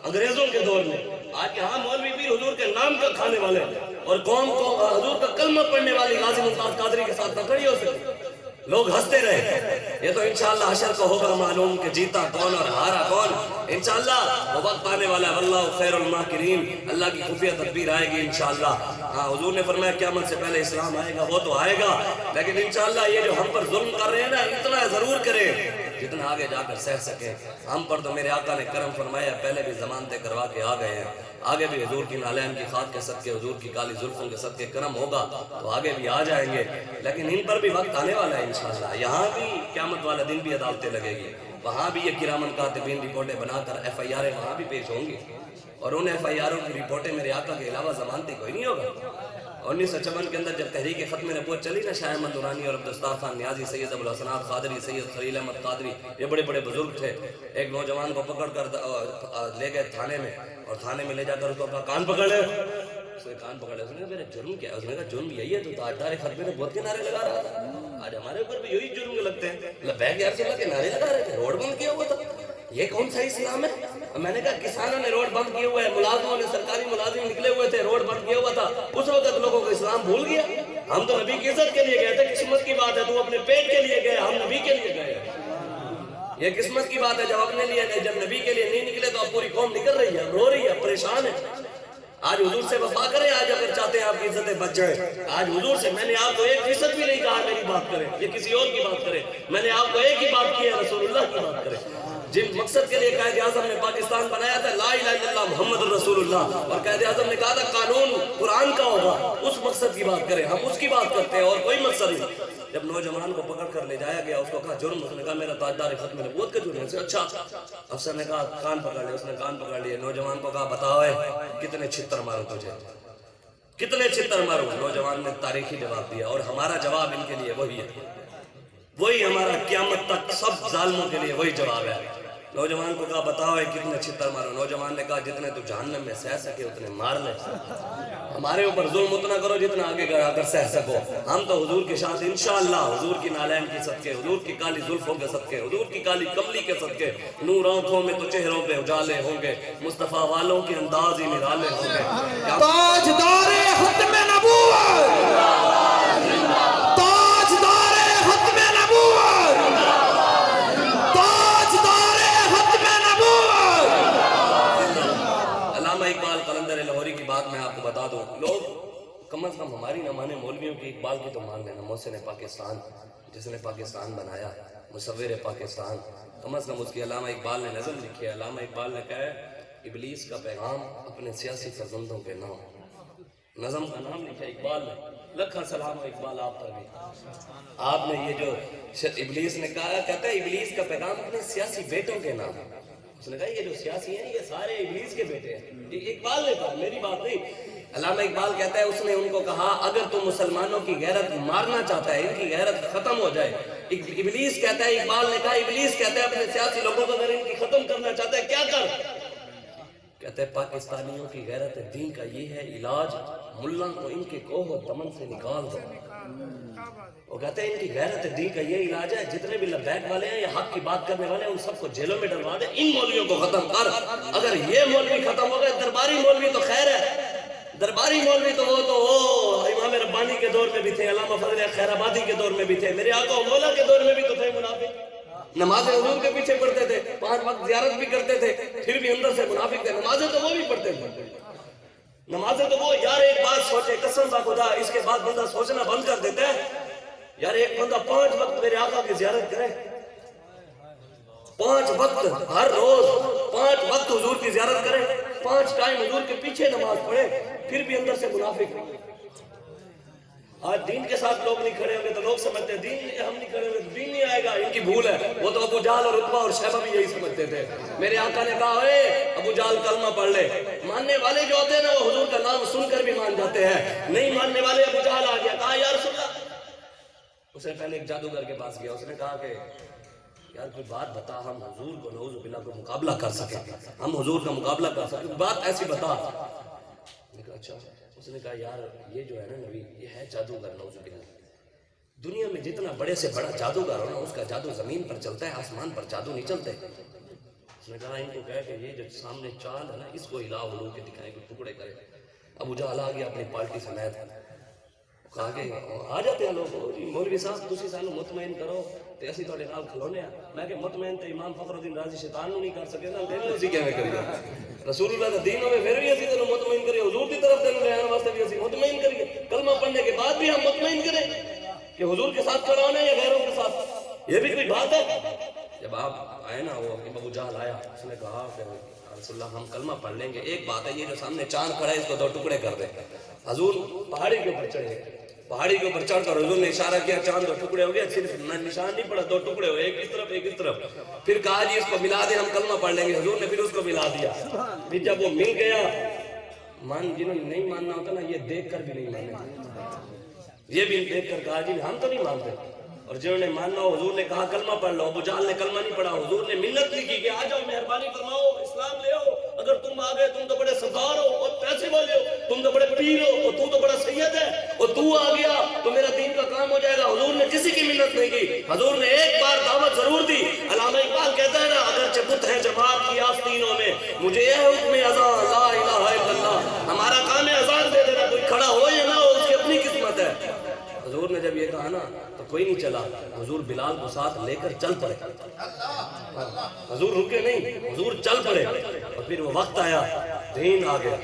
انگریزوں کے دور میں. آج یہاں مولوی پیر حضور کے نام کا کھانے والے اور قوم کو حضور کا کلمہ پڑھنے والی غازی ممتاز قادری کے ساتھ نہ کھڑی ہو سکتی. لوگ ہنستے رہے. یہ تو انشاءاللہ حشر کو ہوگا معلوم کہ جیتا کون اور ہارا کون. انشاءاللہ وہ وقت آنے والا ہے. واللہ خیر الماکرین. اللہ کی خفیہ تدبیر آئے گی انشاءاللہ. ہاں حضور نے فرمایا قیامت سے پہلے اسلام آئے گا. وہ تو آئے گا لیکن انشاءاللہ یہ جو ہم پر ظلم کر رہے ہیں نا اتنا ضرور کریں جتنا آگے جا کر سہ سکیں. ہم پر تو میرے آقا نے کرم فرمایا. پہلے بھی ضمانتیں کروا کے آ گئے ہیں. آگے بھی حضور کی نالین کی خاک کے صدقے حضور کی کالی زلفوں کے صدقے کرم ہوگا تو آگے بھی آ جائیں گے. لیکن ان پر بھی وقت آنے والا ہے انشاءاللہ. یہاں بھی قیامت والا دن بھی عدالتیں لگے گی. وہاں بھی یہ کرامن کاتبین رپورٹیں بنا کر ایف آئی آریں وہاں بھی پیش ہوں گی. اور ان ایف آئی آروں کی رپورٹیں میرے آقا کے علاوہ ضمانتی کوئی نہیں ہوگا. 1954 کے اندر جب تحریک ختم نبوت چلی نا شاہ احمد نورانی اور عبدالستار خان نیازی سید ابوالحسنات قادری سید خلیل احمد قادری یہ بڑے بڑے بزرگ تھے. ایک نوجوان کو پکڑ کر لے گئے تھانے میں اور تھانے میں لے جا کر اس کو اپنا کان پکڑ لے. اس نے کان پکڑ لے. اس نے کہا میرا جرم کیا ہے؟ اس نے کہا جرم یہی ہے تو تاجدار ختم نبوت کے نعرے لگا رہا تھا. آج ہمارے اوپر بھی یہی جرم لگتے ہیں. لبیک یا رسول اللہ کے نعرے لگا رہے تھے. روڈ بند کیا ہوا تھا. یہ کون سا اسلام ہے؟ میں نے کہا کسانوں نے روڈ بند کیے ہوئے ہیں. ملازموں نے سرکاری ملازم نکلے ہوئے تھے. روڈ بند کیا ہوا تھا. اس وقت لوگوں کو اسلام بھول گیا. ہم تو نبی کی عزت کے لیے گئے تھے. قسمت کی بات ہے تو اپنے پیٹ کے لیے گئے. ہم نبی کے لیے گئے. یہ قسمت کی بات ہے جب اپنے لیے گئے. جب نبی کے لیے نہیں نکلے تو اب پوری قوم نکل رہی ہے رو رہی ہے پریشان ہے. آج حضور سے وفا کریں. آج اگر چاہتے ہیں آپ کی عزتیں بچ جائیں. آج حضور سے میں نے آپ کو 1% بھی نہیں کہا میری بات کریں یہ کسی اور کی بات کریں. میں نے آپ کو ایک ہی بات کی ہے رسول اللہ کی بات کریں. جن مقصد کے لیے قائد اعظم نے پاکستان بنایا تھا لا الہ الا اللہ محمد الرسول اللہ اور قائد اعظم نے کہا تھا قانون قرآن کا ہوگا اس مقصد کی بات کریں. ہم اس کی بات کرتے ہیں اور کوئی مقصد نہیں. جب نوجوان کو پکڑ کر لے جایا گیا اس کو کہا جرم. اس نے کہا میرا تاجدار ختم نبوت کا جرم ہے. اچھا افسر نے کہا کان پکڑ لے. اس نے کان پکڑ لیے. نوجوان کو کہا بتاؤ کتنے چھتر ماروں تجھے کتنے چھتر ماروں. نوجوان نے تاریخی جواب دیا اور ہمارا جواب ان کے لیے وہی ہے. وہی ہمارا قیامت تک سب ظالموں کے لیے وہی جواب ہے. نوجوان کو کہا بتاؤ کتنے چھتر مارو. نوجوان نے کہا جتنے تو جہنم میں سہ سکے اتنے مار لے. ہمارے اوپر ظلم اتنا کرو جتنا آگے آ کر سہ سکو. ہم تو حضور کے ساتھ انشاءاللہ حضور کی نالین کی صدقے حضور کی کالی زلفوں کے صدقے حضور کی کالی کملی کے صدقے نور آنکھوں میں تو چہروں پہ اجالے ہوں گے. مصطفیٰ والوں کے انداز ہی نرالے ہوں گے. تاجدار ختم نبوت تاجدار ختم نبوت تاجدار ختم نبوت. علامہ اقبال قلندر لاہوری کی بات میں آپ کو بتا دوں. لوگ کم از کم ہماری نہ مانے مولویوں کی اقبال کی تو مان لینا. محسن پاکستان جس نے پاکستان بنایا مصور پاکستان کم از کم اس کی علامہ اقبال نے نظم لکھی ہے. علامہ اقبال نے کہا ہے ابلیس کا پیغام اپنے سیاسی فرزندوں کے نام. نظم کا نام لکھا اقبال نے. لکھا سلام اقبال آپ پر بھی. آپ نے یہ جو ابلیس نے کہا کہتا ہے ابلیس کا پیغام اپنے سیاسی بیٹوں کے نام. اس نے کہا یہ جو سیاسی ہیں یہ سارے ابلیس کے بیٹے ہیں. یہ اقبال نے کہا میری بات نہیں. علامہ اقبال کہتا ہے اس نے ان کو کہا اگر تو مسلمانوں کی غیرت مارنا چاہتا ہے ان کی غیرت ختم ہو جائے. ابلیس کہتا ہے اقبال نے کہا ابلیس کہتا ہے اپنے سیاسی لوگوں کو اگر ان کی ختم کرنا چاہتا ہے کیا کر. کہتے ہیں پاکستانیوں کی غیرت دین کا یہ ہے علاج ملا کو ان کے کوہ و دمن سے نکال دو. وہ کہتے ہیں ان کی غیرت دین کا یہ علاج ہے جتنے بھی لبیک والے ہیں یا حق کی بات کرنے والے ہیں ان سب کو جیلوں میں ڈلوا دے. ان مولویوں کو ختم کر. اگر یہ مولوی ختم ہو گئے درباری مولوی تو خیر ہے. درباری مولوی تو وہ امام ربانی کے دور میں بھی تھے. علامہ فضل خیر آبادی کے دور میں بھی تھے. میرے آقا و مولا کے دور میں بھی تو تھے منافق. نمازیں حضور کے پیچھے پڑھتے تھے 5 وقت زیارت بھی کرتے تھے پھر بھی اندر سے منافق تھے. نمازیں تو وہ بھی پڑھتے تھے. نمازیں تو وہ یار ایک بات سوچے قسم با خدا اس کے بعد بندہ سوچنا بند کر دیتا ہے. یار ایک بندہ 5 وقت میرے آقا کی زیارت کرے 5 وقت ہر روز 5 وقت حضور کی زیارت کرے 5 ٹائم حضور کے پیچھے نماز پڑھے پھر بھی اندر سے منافق. آج دین کے ساتھ لوگ نہیں کھڑے ہوں گے تو لوگ سمجھتے ہیں دین ہم نہیں کھڑے ہوں گے تو دین نہیں آئے گا. ان کی بھول ہے. وہ تو ابو جہل اور عتبہ اور شیبہ بھی یہی سمجھتے تھے. میرے آقا نے کہا اے ابو جہل کلمہ پڑھ لے. ماننے والے جو ہوتے ہیں نا وہ حضور کا نام سن کر بھی مان جاتے ہیں. نہیں ماننے والے ابو جہل آ گیا کہا یا رسول اللہ. اس نے پہلے ایک جادوگر کے پاس گیا. اس نے کہا کہ یار کوئی بات بتا ہم حضور کو نعوذ باللہ کو مقابلہ کر سکیں ہم حضور کا مقابلہ کر سکیں بات ایسی بتا. میں کہا اچھا. اس نے کہا یار یہ جو ہے نا نبی یہ ہے جادوگر نعوذ باللہ. دنیا میں جتنا بڑے سے بڑا جادوگر ہو نا اس کا جادو زمین پر چلتا ہے آسمان پر جادو نہیں چلتے. اس نے کہا ان کو کہا کہ یہ جو سامنے چاند ہے نا اس کو ہلا ہلو کے دکھائیں کہ ٹکڑے کرے. ابو جہل آ گیا اپنی پارٹی سمیت. کہا کہ آ جاتے ہیں لوگ جی مولوی صاحب تسی سانو مطمئن کرو تے اسی تواڈے نال کھلونے ہیں. میں کہ مطمئن تے امام فخر الدین رازی شیطان نو نہیں کر سکے نا دین اسی کیویں کریے رسول اللہ دا دین ہوے پھر بھی اسی تینوں مطمئن کریے حضور دی طرف تینوں لے آنے واسطے بھی اسی مطمئن کریے کلمہ پڑھنے کے بعد بھی ہم مطمئن کریں کہ حضور کے ساتھ کھڑا ہونا ہے یا غیروں کے ساتھ. یہ بھی کوئی بات ہے. جب آپ آئے نا وہ ابو جہل آیا اس نے کہا کہ رسول اللہ ہم کلمہ پڑھ لیں گے ایک بات ہے یہ جو سامنے چاند کھڑا ہے اس کو 2 ٹکڑے کر دیں. حضور پہاڑی کے اوپر چڑھے پہاڑی کے اوپر چڑھ کر حضور نے اشارہ کیا چاند 2 ٹکڑے ہو گیا صرف نشان نہیں پڑا 2 ٹکڑے ہوئے ایک اس طرف ایک اس طرف. پھر کہا جی اس کو ملا دیں ہم کلمہ پڑھ لیں گے. حضور نے پھر اس کو ملا دیا. پھر جب وہ مل گیا جنہوں نے نہیں ماننا ہوتا نا یہ دیکھ کر بھی نہیں مانے یہ بھی دیکھ کر کہا جی ہم تو نہیں مانتے. اور جنہوں نے ماننا ہو حضور نے کہا کلمہ پڑھ لو. ابو جہل نے کلمہ نہیں پڑھا. حضور نے منت نہیں کی کہ آ جاؤ مہربانی فرماؤ اسلام لے آؤ. اگر تم آ گئے تم تو بڑے سردار ہو اور پیسے والے ہو تم تو بڑے پیر ہو اور تو بڑا سید ہے اور تو آ گیا تو میرا دین کا کام ہو جائے گا. حضور نے کسی کی منت نہیں کی. حضور نے ایک بار دعوت ضرور دی. علامہ اقبال کہتا ہے نا اگرچہ بت ہے جماعت کی آستینوں میں مجھے یہ حکم اذان لا الہ الا اللہ. ہمارا کام ہے اذان دے دینا کوئی کھڑا ہو یا نہ ہو اس کی اپنی قسمت ہے. حضور نے جب یہ کہا نا تو کوئی نہیں چلا. حضور بلال کو ساتھ لے کر چل پڑے. حضور رکے نہیں حضور چل پڑے. اور پھر وہ وقت آیا دین آ گیا.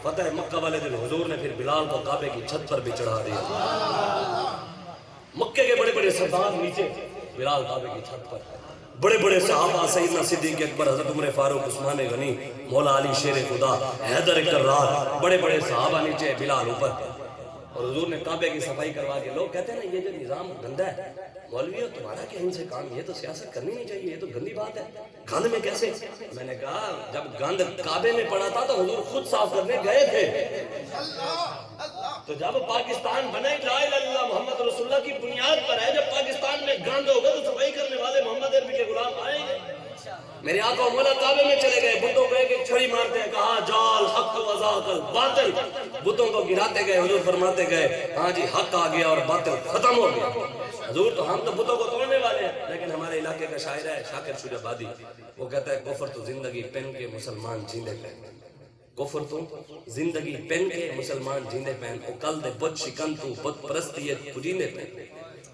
فتح مکہ والے دن حضور نے پھر بلال کو کعبے کی چھت پر بھی چڑھا دیا. مکے کے بڑے بڑے سردار نیچے بلال کعبے کی چھت پر. بڑے بڑے صحابہ سیدنا صدیق اکبر حضرت عمر فاروق عثمان غنی مولا علی شیر خدا حیدر کرار بڑے بڑے صحابہ نیچے بلال اوپر. اور حضور نے کعبے کی صفائی کروا کے. لوگ کہتے ہیں نا یہ جو نظام گندا ہے مولوی تمہارا کیا ان سے کام یہ تو سیاست کرنی نہیں چاہیے یہ تو گندی بات ہے. گند میں کیسے؟ میں نے کہا جب گند کعبے میں پڑا تھا تو حضور خود صاف کرنے گئے تھے. تو جب پاکستان بنے لا الہ الا اللہ محمد رسول اللہ کی بنیاد پر ہے جب پاکستان میں گند ہوگا تو صفائی کرنے والے محمد عربی کے غلام آئیں گے. میرے آقا مولا کعبے میں چلے گئے بتوں کو ایک چھڑی مارتے ہیں کہا جال حق وذاق الباطل. بتوں کو گراتے گئے حضور فرماتے گئے ہاں جی حق آ گیا اور باطل ختم ہو گیا. حضور تو ہم تو بتوں کو توڑنے والے ہیں. لیکن ہمارے علاقے کا شاعر ہے شاکر شجاع آبادی وہ کہتا ہے کفر تو زندگی پہن کے مسلمان جیندے پہن. کفر تو زندگی پہن کے مسلمان جیندے پہن. او کل دے بت شکن تو بت پرستیت پجیندے پہن.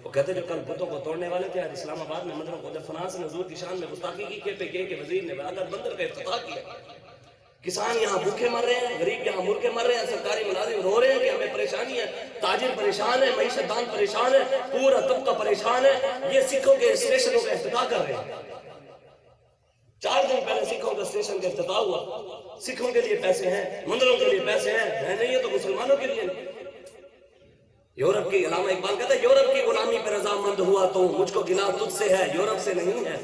وہ کہتے جو کل بتوں کو توڑنے والے تھے اسلام آباد میں مدروں کو جب فرانس نے حضور کی شان میں گستاخی کی KPK کے وزیر نے اگر بندر کا افتتاح کیا. کسان یہاں بھوکے مر رہے ہیں غریب یہاں مرکے مر رہے ہیں سرکاری ملازم رو رہے ہیں کہ ہمیں پریشانی ہے. تاجر پریشان ہے معیشت دان پریشان ہے پورا طبقہ پریشان ہے. یہ سکھوں کے اسٹیشنوں کا افتتاح کر رہے ہیں. 4 دن پہلے سکھوں کا اسٹیشن کا افتتاح ہوا. سکھوں کے لیے پیسے ہیں مندروں کے لیے پیسے ہیں نہیں ہے تو مسلمانوں کے لیے نہیں. یورپ کی علامہ اقبال کہتا ہے یورپ کی غلامی پر رضامند ہوا تو مجھ کو گلا تجھ سے ہے یورپ سے نہیں ہے.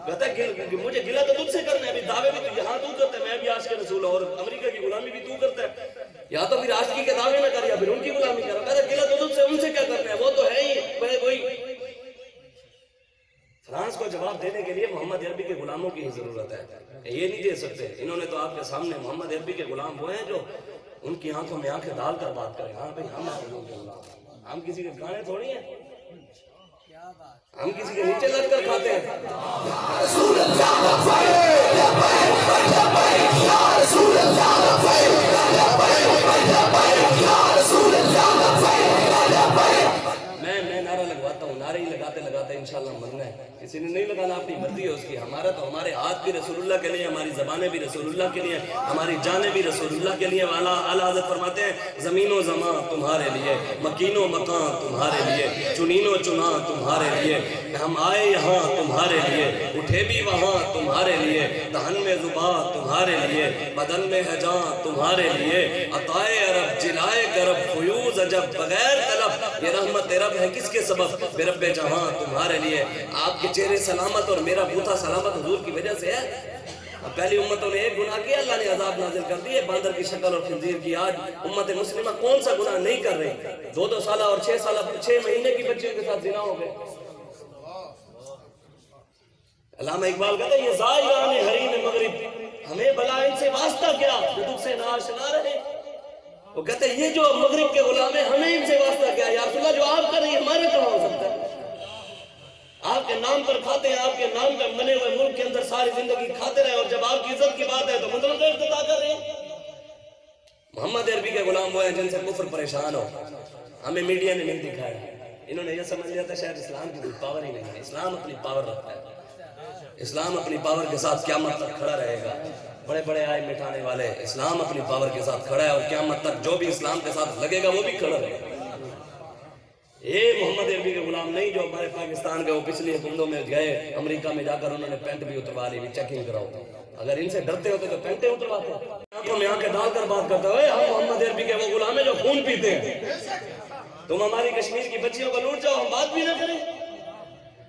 کہتا ہے مجھے گلا تو تجھ سے کرنا ہے. ابھی دعوے بھی تو یہاں تو کرتا ہے میں بھی عاشق رسول اور امریکہ کی غلامی بھی تو کرتا ہے. یا تو پھر عاشقی کے دعوے نہ کر یا پھر ان کی غلامی کرو. کہتا ہے گلا تو تجھ سے ان سے کیا کرنا ہے وہ تو ہے ہی کوئی. فرانس کو جواب دینے کے لیے محمد عربی کے غلاموں کی ہی ضرورت ہے. یہ نہیں دے سکتے. انہوں نے تو آپ کے سامنے محمد عربی کے غلام وہ ہیں جو ان کی آنکھوں میں آنکھیں ڈال کر بات کریں. ہاں بھائی ہم کسی کے گانے تھوڑی ہیں ہم کسی کے نیچے لگ کر کھاتے ہیں. میں نعرہ لگواتا ہوں نعرے ہی لگاتے لگاتے انشاءاللہ مرنا ہے. کسی نے نہیں لگانا اپنی مرضی ہے اس کی. ہمارا تو ہمارے ہاتھ بھی رسول اللہ کے لیے ہماری زبانیں بھی رسول اللہ کے لیے ہماری جانیں بھی رسول اللہ کے لیے. اعلیٰ حضرت فرماتے ہیں زمین و زمان تمہارے لیے مکین و مکان تمہارے لیے چنین و چنا تمہارے لیے. ہم آئے یہاں تمہارے لیے اٹھے بھی وہاں تمہارے لیے. دہن میں زبان تمہارے لیے بدن میں ہے جان تمہارے لیے. عطائے عرب جلائے گرب فیوز عجب بغیر طلب یہ رحمت رب ہے کس کے سبب بے رب جہاں تمہارے لیے. آپ کے چہرے سلامت اور میرا بوتھا سلامت حضور کی وجہ سے ہے. پہلی امتوں نے ایک گناہ کیا اللہ نے عذاب نازل کر دیے باندر کی شکل اور خنزیر کی. آج امت مسلمہ کون سا گناہ نہیں کر رہی. 2 سالہ اور 6 مہینے کی بچیوں کے ساتھ زنا ہو گئے. علامہ اقبال کہتے ہیں یہ زائران حریم مغرب ہمیں بلا ان سے واسطہ کیا جو تجھ سے ناشنا رہے. وہ کہتے ہیں یہ جو مغرب کے غلام ہیں ہمیں ان سے واسطہ کیا یا رسول اللہ جو آپ کر رہی ہے ہمارے کہاں ہو سکتا ہے. آپ کے نام پر کھاتے ہیں آپ کے نام پہ بنے ہوئے ملک کے اندر ساری زندگی کھاتے رہے اور جب آپ کی عزت کی بات ہے تو مندروں کا افتتاح کر رہے ہیں. محمد عربی کے غلام وہ ہیں جن سے کفر پریشان ہو. ہمیں میڈیا نے نہیں دکھایا. انہوں نے یہ سمجھ لیا تھا شاید اسلام کی کوئی پاور ہی نہیں ہے. اسلام اپنی پاور رکھتا ہے. اسلام اپنی پاور کے ساتھ قیامت تک کھڑا رہے گا. بڑے بڑے آئے مٹھانے والے، اسلام اپنی پاور کے ساتھ کھڑا ہے اور قیامت تک جو بھی اسلام کے ساتھ لگے گا وہ بھی کھڑا رہے گا. یہ محمد عربی کے غلام نہیں جو ہمارے پاکستان کے وہ پچھلی حکومتوں میں گئے امریکہ میں جا کر انہوں نے پینٹ بھی اتروا لی، چیکنگ کراؤ. اگر ان سے ڈرتے ہوتے تو پینٹیں اترواتے. آنکھوں میں آنکھیں ڈال کر بات کرتے ہوئے ہم محمد عربی کے وہ غلام ہیں جو خون پیتے ہیں. تم ہماری کشمیر کی بچیوں کو لوٹ جاؤ، ہم بات بھی نہ کریں.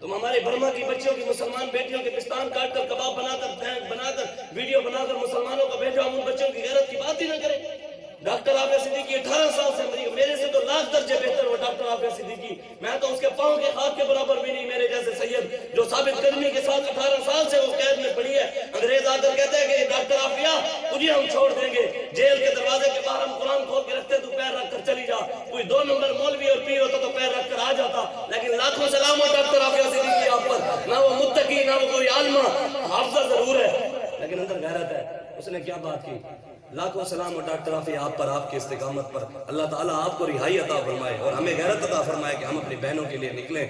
تم ہمارے برما کی بچیوں کی مسلمان بیٹیوں کے پستان کاٹ کر کباب بنا کر ویڈیو بنا کر مسلمانوں کو بھیجو، ہم ان بچوں کی غیرت کی بات ہی نہ کریں. ڈاکٹر عافیہ صدیقی 18 سال سے امریکہ، میرے سے تو لاکھ درجے بہتر ہو ڈاکٹر عافیہ صدیقی. میں تو اس کے پاؤں کے خاک کے برابر بھی نہیں. میرے جیسے سید جو ثابت قدمی کے ساتھ 18 سال سے وہ قید میں پڑی ہے. انگریز آ کر کہتے ہیں کہ ڈاکٹر عافیہ تجھے ہم چھوڑ دیں گے، جیل کے دروازے کے باہر ہم قرآن کھول کے رکھتے، تو پیر رکھ کر چلی جا. کوئی 2 نمبر مولوی اور پیر ہوتا تو پیر رکھ کر آ جاتا. لیکن لاکھوں سلام ہو ڈاکٹر عافیہ صدیقی آپ پر. نہ وہ متقی نہ وہ کوئی عالمہ، حافظہ ضرور ہے لیکن اندر غیرت ہے. اس نے کیا بات کی؟ لاکھوں سلام و ڈاکٹر عافیہ آپ پر، آپ کی استقامت پر. اللہ تعالیٰ آپ کو رہائی عطا فرمائے اور ہمیں غیرت عطا فرمائے کہ ہم اپنی بہنوں کے لیے نکلیں.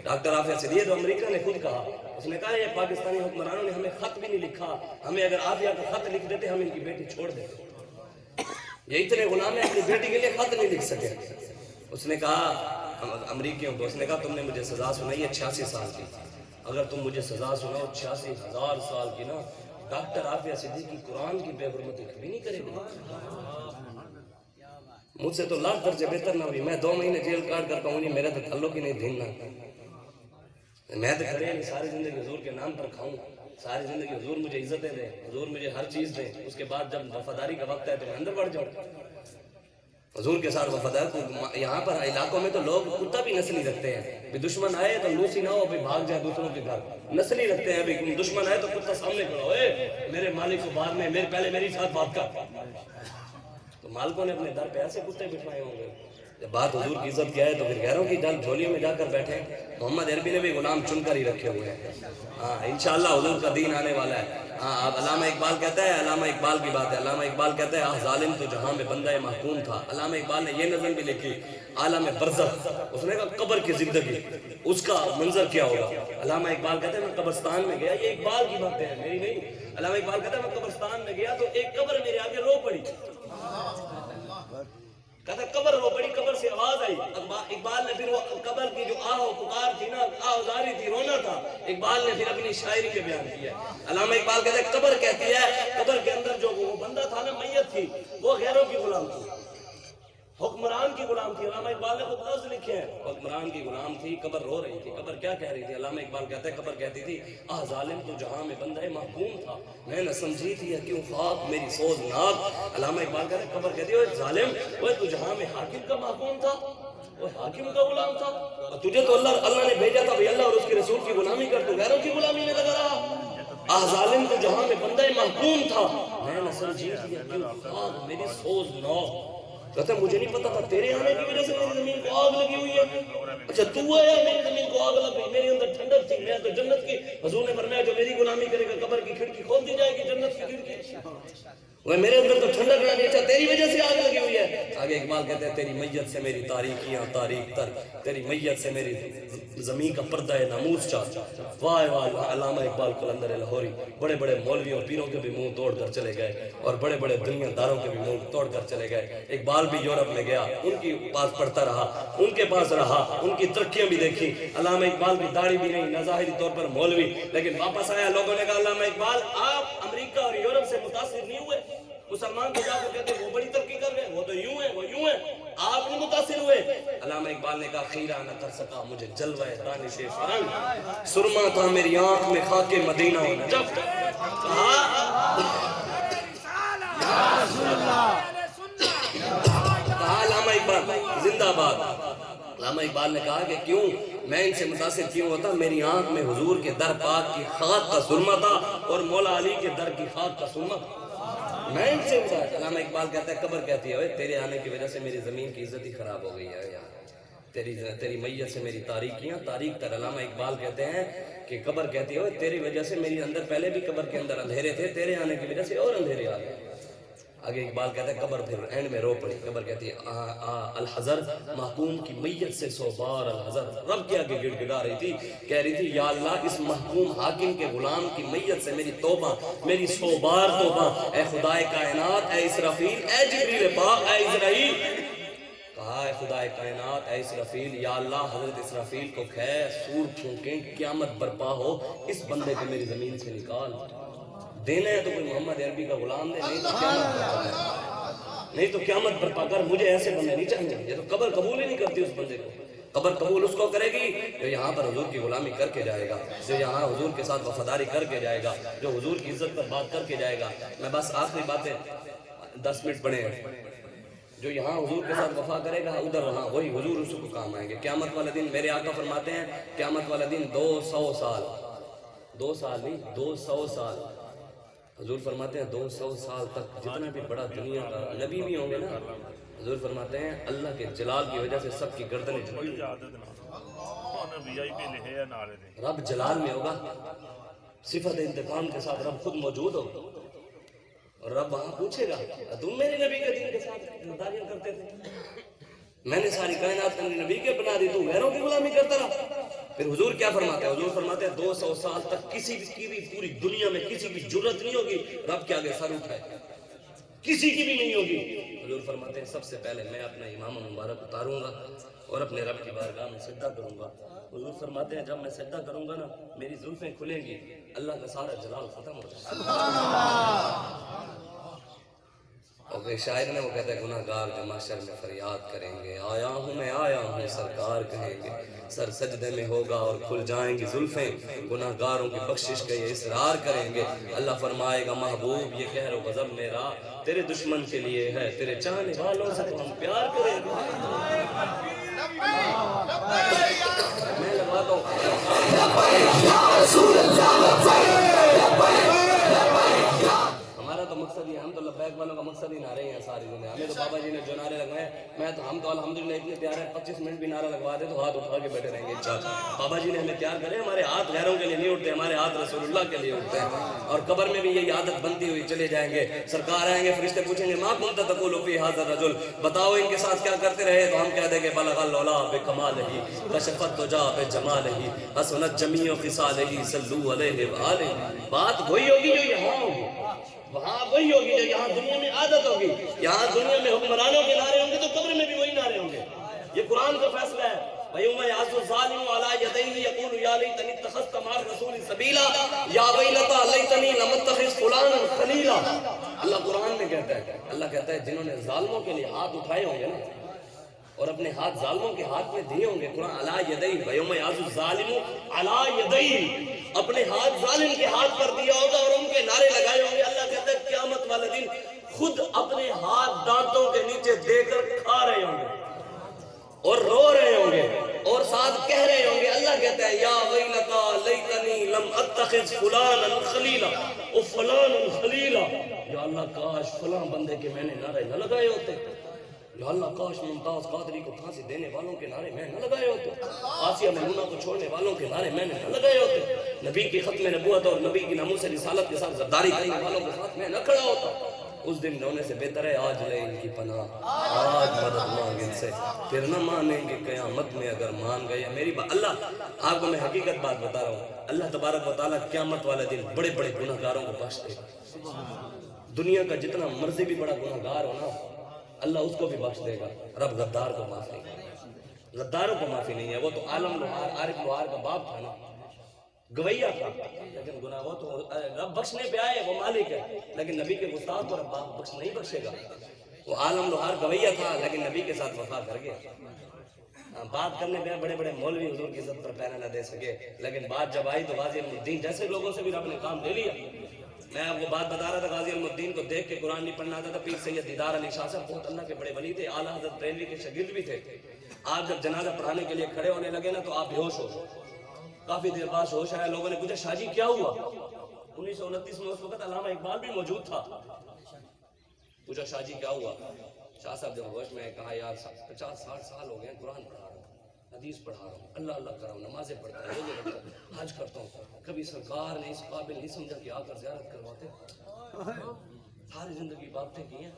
ڈاکٹر عافیہ صدیقی تو امریکہ نے خود کہا، اس نے کہا یہ پاکستانی حکمرانوں نے ہمیں خط بھی نہیں لکھا، ہمیں اگر عافیہ کا خط لکھ دیتے ہم ان کی بیٹی چھوڑ دیتے. یہ اتنے غلام ہیں اپنی بیٹی کے لیے خط نہیں لکھ سکے. اس نے کہا امریکیوں کو، اس نے کہا تم نے مجھے سزا سنائی ہے 86 سال کی، اگر تم مجھے سزا سناؤ 86,000 سال کی نا، ڈاکٹر عافیہ صدیقی قرآن کی بے حرمتی کبھی نہیں کرے گا. مجھ سے تو لاکھ درجے بہتر نہ ہوئی. میں 2 مہینے جیل کاٹ کر کہوں گی میرے تو تعلق ہی نہیں دھیننا. میں تو کھڑے نہیں ساری زندگی حضور کے نام پر کھاؤں، ساری زندگی حضور مجھے عزتیں دیں، حضور مجھے ہر چیز دیں. اس کے بعد جب وفاداری کا وقت ہے تو میں اندر بڑھ جاؤں. حضور کے ساتھ وفادار. یہاں پر علاقوں میں تو لوگ کتا بھی نسلی رکھتے ہیں، بھی دشمن آئے تو لوسی نہ ہو بھی بھاگ جائے دوسروں کے گھر. نسلی رکھتے ہیں، بھی دشمن آئے تو کتا سامنے کھڑا ہو، اے میرے مالک کو بعد میں پہلے میری ساتھ بات کر. تو مالکوں نے اپنے در پہ ایسے کتے بٹھائے ہوں گے. جب بات حضور کی عزت کیا ہے تو پھر غیروں کی جھولیوں میں جا کر بیٹھے. محمد عربی نے بھی غلام چن کر ہی رکھے ہوئے ہیں. ہاں انشاءاللہ حضور کا دین آنے والا ہے. ہاں علامہ اقبال کہتا ہے، علامہ اقبال کی بات ہے، علامہ اقبال کہتا ہے آہ ظالم تو جہاں میں بندہ محکوم تھا. علامہ اقبال نے یہ نظم بھی لکھی عالم برزخ. اس نے کہا قبر کی زندگی اس کا منظر کیا ہوگا. علامہ اقبال کہتے ہیں میں قبرستان میں گیا، یہ اقبال کی باتیں ہیں میری نہیں. علامہ اقبال کہتا ہے میں قبرستان میں گیا تو ایک قبر میرے آگے رو پڑی. کہتا قبر رو پڑی، قبر سے آواز آئی. اقبال نے پھر وہ قبر کی جو آہ و پکار تھی نا، آہ زاری تھی، رونا تھا، اقبال نے پھر اپنی شاعری میں بیان کیا. علامہ اقبال کہتے ہیں قبر کہتی ہے، قبر کے اندر جو وہ بندہ تھا نا، میت تھی، وہ غیروں کی غلام تھی، حکمران کی غلام تھی. علامہ اقبال نے خود لفظ لکھے ہیں، حکمران کی غلام تھی، قبر رو رہی تھی. قبر کیا کہہ رہی تھی؟ علامہ اقبال کہتے ہیں قبر کہتی تھی آہ ظالم تو جہاں میں بندہ محکوم تھا، میں نہ سمجھی تھی یا کیوں خاک میری سوز ناک. علامہ اقبال کہتے ہیں قبر کہتی ہے ظالم وہ تو جہاں میں حاکم کا محکوم تھا، وہ حاکم کا غلام تھا، اور تجھے تو اللہ نے بھیجا تھا بھئی اللہ اور اس کے رسول کی غلامی کر، تو غیروں کی غلامی میں لگا رہا. آہ ظالم تو جہاں میں بندہ محکوم تھا، میں نہ سمجھی تھی یا کیوں خاک میری سوز ناک. کہتا ہے مجھے نہیں پتا تھا تیرے آنے کی وجہ سے میری زمین کو آگ لگی ہوئی ہے. اچھا تو آیا میری زمین کو آگ لگ گئی، میری اندر ٹھنڈک تھی، میں تو جنت کی. حضور نے فرمایا جو میری غلامی کرے گا قبر کی کھڑکی کھول دی جائے گی، جنت کی کھڑکی. وہ میرے اندر تو ٹھنڈک نہ نہیں، اچھا تیری وجہ سے آگ لگی ہوئی ہے. آگے اقبال کہتے ہیں تیری میت سے میری تاریکیاں تاریک تر، تیری میت سے میری زمین کا پردہ ناموس چاہ. واہ واہ. علامہ اقبال قلندر لاہوری بڑے بڑے مولویوں پیروں کے بھی منہ توڑ کر چلے گئے اور بڑے بڑے دنیا داروں کے بھی منہ توڑ کر چلے گئے. اقبال بھی یورپ میں گیا، ان کی پاس پڑھتا رہا، ان کے پاس رہا، ان کی ترقیاں بھی دیکھی. علامہ اقبال کی داڑھی بھی نہیں، نہ ظاہری طور پر مولوی، لیکن واپس آیا. لوگوں نے کہا علامہ اقبال آپ امریکہ اور یورپ سے متاثر نہیں ہوئے؟ مسلمان کو جا کر کہتے ہیں وہ بڑی ترقی کر رہے ہیں، وہ تو یوں ہیں، وہ یوں ہیں، آپ نہیں متاثر ہوئے؟ علامہ اقبال نے کہا خیرہ نہ کر سکا مجھے جلوہ دانش فرنگ، سرما تھا میری آنکھ میں خاک مدینہ و نجف. کہا علامہ اقبال زندہ باد. علامہ اقبال نے کہا کہ کیوں میں ان سے متاثر کیوں ہوتا؟ میری آنکھ میں حضور کے در پاک کی خاک کا سرما تھا اور مولا علی کے در کی خاک کا سرما تھا. میں ان سے متاثر. علامہ اقبال کہتا ہے قبر کہتی ہے تیرے آنے کی وجہ سے میری زمین کی عزت ہی خراب ہو گئی ہے یار، تیری میت سے میری تاریکیاں تاریک تر. علامہ اقبال کہتے ہیں کہ قبر کہتی ہے تیری وجہ سے میری اندر پہلے بھی قبر کے اندر اندھیرے تھے، تیرے آنے کی وجہ سے اور اندھیرے آ گئے. آگے اقبال کہتا ہے قبر پھر اینڈ میں رو پڑی. قبر کہتی ہے الحذر محکوم کی میت سے 100 بار الحذر. رب کے آگے گڑ گڑا رہی تھی, کہہ رہی تھی یا اللہ اس محکوم حاکم کے غلام کی میت سے میری توبہ, میری 100 بار توبہ. اے خدائے کائنات, اے اسرافیل, اے جبریل پاک, اے اسرائیل. کہا اے خدائے کائنات, اے اسرافیل, یا اللہ حضرت اسرافیل کو کہے سور پھونکیں, قیامت برپا ہو, اس بندے کو میری زمین سے نکال. دینا ہے تو کوئی محمد عربی کا غلام دے, نہیں تو قیامت برپا کر, نہیں تو قیامت برپا کر. مجھے ایسے بندے نہیں چاہیے. یہ تو قبر قبول ہی نہیں کرتی اس بندے کو. قبر قبول اس کو کرے گی جو یہاں پر حضور کی غلامی کر کے جائے گا, جو یہاں حضور کے ساتھ وفاداری کر کے جائے گا, جو حضور کی عزت پر بات کر کے جائے گا. میں بس آخری باتیں 10 منٹ پڑھے ہیں. جو یہاں حضور کے ساتھ وفا کرے گا ادھر وہاں وہی حضور اس کو کام آئیں گے. قیامت والا دن میرے آقا فرماتے ہیں, قیامت والا دن 200 سال, 2 سال نہیں 200 سال. حضور فرماتے ہیں 200 سال تک جتنا بھی بڑا دنیا کا نبی بھی ہوں گے نا, حضور فرماتے ہیں اللہ کے جلال کی وجہ سے سب کی گردنیں جھکی. رب جلال میں ہوگا, صفت انتقام کے ساتھ رب خود موجود ہوگا, اور رب وہاں پوچھے گا تم میرے نبی کے دین کے ساتھ غداریاں کرتے تھے, میں نے ساری کائنات اپنے نبی کے بنا دی, تو غیروں کی غلامی کرتا رہا. پھر حضور کیا فرماتے ہیں؟ حضور فرماتے ہیں 200 سال تک کسی کی بھی پوری دنیا میں کسی کی جرت نہیں ہوگی رب کے آگے سر اٹھائے, کسی کی بھی نہیں ہوگی. حضور فرماتے ہیں سب سے پہلے میں اپنا امام مبارک اتاروں گا اور اپنے رب کی بارگاہ میں سجدہ کروں گا. حضور فرماتے ہیں جب میں سجدہ کروں گا نا میری زلفیں کھلیں گی, اللہ کا سارا جلال ختم ہو جائے گا. اور ایک شاعر نے وہ کہتا ہے گناہگار جو محشر میں فریاد کریں گے, آیا ہوں میں آیا ہوں سرکار کہیں گے, سر سجدے میں ہوگا اور کھل جائیں گی زلفیں, گناہگاروں کی بخشش کا یہ اصرار کریں گے. اللہ فرمائے گا محبوب یہ قہر و غضب میرا تیرے دشمن کے لیے ہے, تیرے چاہنے والوں سے تو ہم پیار کریں گے. میں لگواتا ہوں ہمارا تو مقصد یہ, ہم تو لبیک والوں کا مقصد ہی نعرے ہیں ساری دنیا. ہمیں تو بابا جی نے جو نعرے لگوائے, میں تو ہم تو الحمدللہ اتنے تیار ہیں 25 منٹ بھی نعرہ لگوا دے تو ہاتھ اٹھا کے بیٹھے رہیں گے انشاءاللہ. بابا جی نے ہمیں تیار کرے, ہمارے ہاتھ غیروں کے لیے نہیں اٹھتے, ہمارے ہاتھ رسول اللہ کے لیے اٹھتے ہیں. اور قبر میں بھی یہی عادت بنتی ہوئی چلے جائیں گے. سرکار آئیں گے, فرشتے پوچھیں گے ما کنت تقول فی ھذا الرجل, بتاؤ ان کے ساتھ کیا کرتے رہے, تو ہم کہہ دیں گے بلغ العلا بکمالہ کشف الدجی بجمالہ حسنت جمیع خصالہ صلوا علیہ وآلہ. بات وہی ہوگی جو یہاں ہوگی, وہاں وہی ہوگی جو یہاں دنیا میں عادت ہوگی. یہاں دنیا میں حکمرانوں کے نعرے ہوں گے تو قبر میں بھی وہی نعرے ہوں گے. یہ قرآن کا فیصلہ ہے. وَيَوْمَ يَعَضُّ الظَّالِمُ عَلَىٰ يَدَيْهِ يَقُولُ يَا لَيْتَنِي اتَّخَذْتُ مَعَ الرَّسُولِ سَبِيلًا يَا وَيْلَتَىٰ لَيْتَنِي لَمْ أَتَّخِذْ فُلَانًا خَلِيلًا. اللہ قرآن میں کہتا ہے, اللہ کہتا ہے جنہوں نے ظالموں کے لیے ہاتھ اٹھائے ہوں گے نا اور اپنے ہاتھ ظالموں کے ہاتھ میں دیے ہوں گے, قرآن عَلَىٰ يَدَيْهِ وَيَوْمَ يَعَضُّ الظَّالِمُ عَلَىٰ يَدَيْهِ, اپنے ہاتھ ظالم کے ہاتھ پر دیا ہوگا اور ان کے نعرے لگائے ہوں گے. اللہ کہتا ہے قیامت والا دن خود اپنے ہاتھ دانتوں کے نیچے دے کر کھا رہے ہوں گے اور رو رہے ہوں گے اور ساتھ کہہ رہے ہوں گے. اللہ کہتا ہے یا ویلتا لیتنی لم اتخذ فلانا خلیلا, او فلانا خلیلا, یا اللہ کاش فلاں بندے کے میں نے نعرے نہ لگائے ہوتے, یا اللہ کاش ممتاز قادری کو پھانسی دینے والوں کے نعرے میں نہ لگائے ہوتے, آسیہ میمونہ کو چھوڑنے والوں کے نعرے میں نے نہ لگائے ہوتے, نبی کی ختم نبوت اور نبی کی ناموس رسالت کے ساتھ غداری کرنے والوں کے ساتھ میں نہ کھڑا ہوتا. اس دن رونے سے بہتر ہے آج لے ان کی پناہ, آج مدد مانگ ان سے, پھر نہ مانیں گے قیامت میں اگر مان گئے. میری اللہ آپ کو میں حقیقت بات بتا رہا ہوں, اللہ تبارک و تعالیٰ قیامت والے دن بڑے بڑے گناہگاروں کو بخش دے گا. دنیا کا جتنا مرضی بھی بڑا گناہگار ہو نا اللہ اس کو بھی بخش دے گا. رب غدار کو معاف نہیں کرے, غداروں کو معافی نہیں ہے. وہ تو عالم لوہار عارف لوہار کا باپ تھا نا, گویا تھا, لیکن گناہ وہ تو رب بخشنے پہ آئے, وہ مالک ہے, لیکن نبی کے گستاخ کو رب بخش نہیں بخشے گا. وہ عالم لوہار گویا تھا لیکن نبی کے ساتھ وفا کر گیا. بات کرنے پہ بڑے بڑے مولوی حضور کی عزت پر پیرا نہ دے سکے, لیکن بات جب آئی تو غازی الدین جیسے لوگوں سے بھی رب نے کام لے لیا. میں آپ کو بات بتا رہا تھا, غازی الدین کو دیکھ کے قرآن نہیں پڑھنا آتا تھا. پیر سید دیدار علی شاہ صاحب بہت اللہ کے بڑے ولی تھے, اعلیٰ حضرت بریلوی کے شاگرد بھی تھے. آپ جب جنازہ پڑھانے کے لیے کھڑے ہونے لگے نا تو آپ بے ہوش ہو, کافی دیر بعد ہوش آیا. لوگوں نے پوچھا شاہ جی کیا ہوا؟ 1929 میں اس وقت علامہ اقبال بھی موجود تھا. پوچھا شاہ جی کیا ہوا؟ شاہ صاحب جب ہوش میں کہا یار 50-60 سال ہو گئے قرآن پڑھا رہا ہوں, حدیث پڑھا رہا ہوں, اللہ اللہ کر رہا ہوں, نمازیں پڑھتا ہوں, روزے رکھتا ہوں, حج کرتا ہوں, کبھی سرکار نے اس قابل نہیں سمجھا کہ آ کر زیارت کرواتے. ساری زندگی عبادتیں کی ہیں،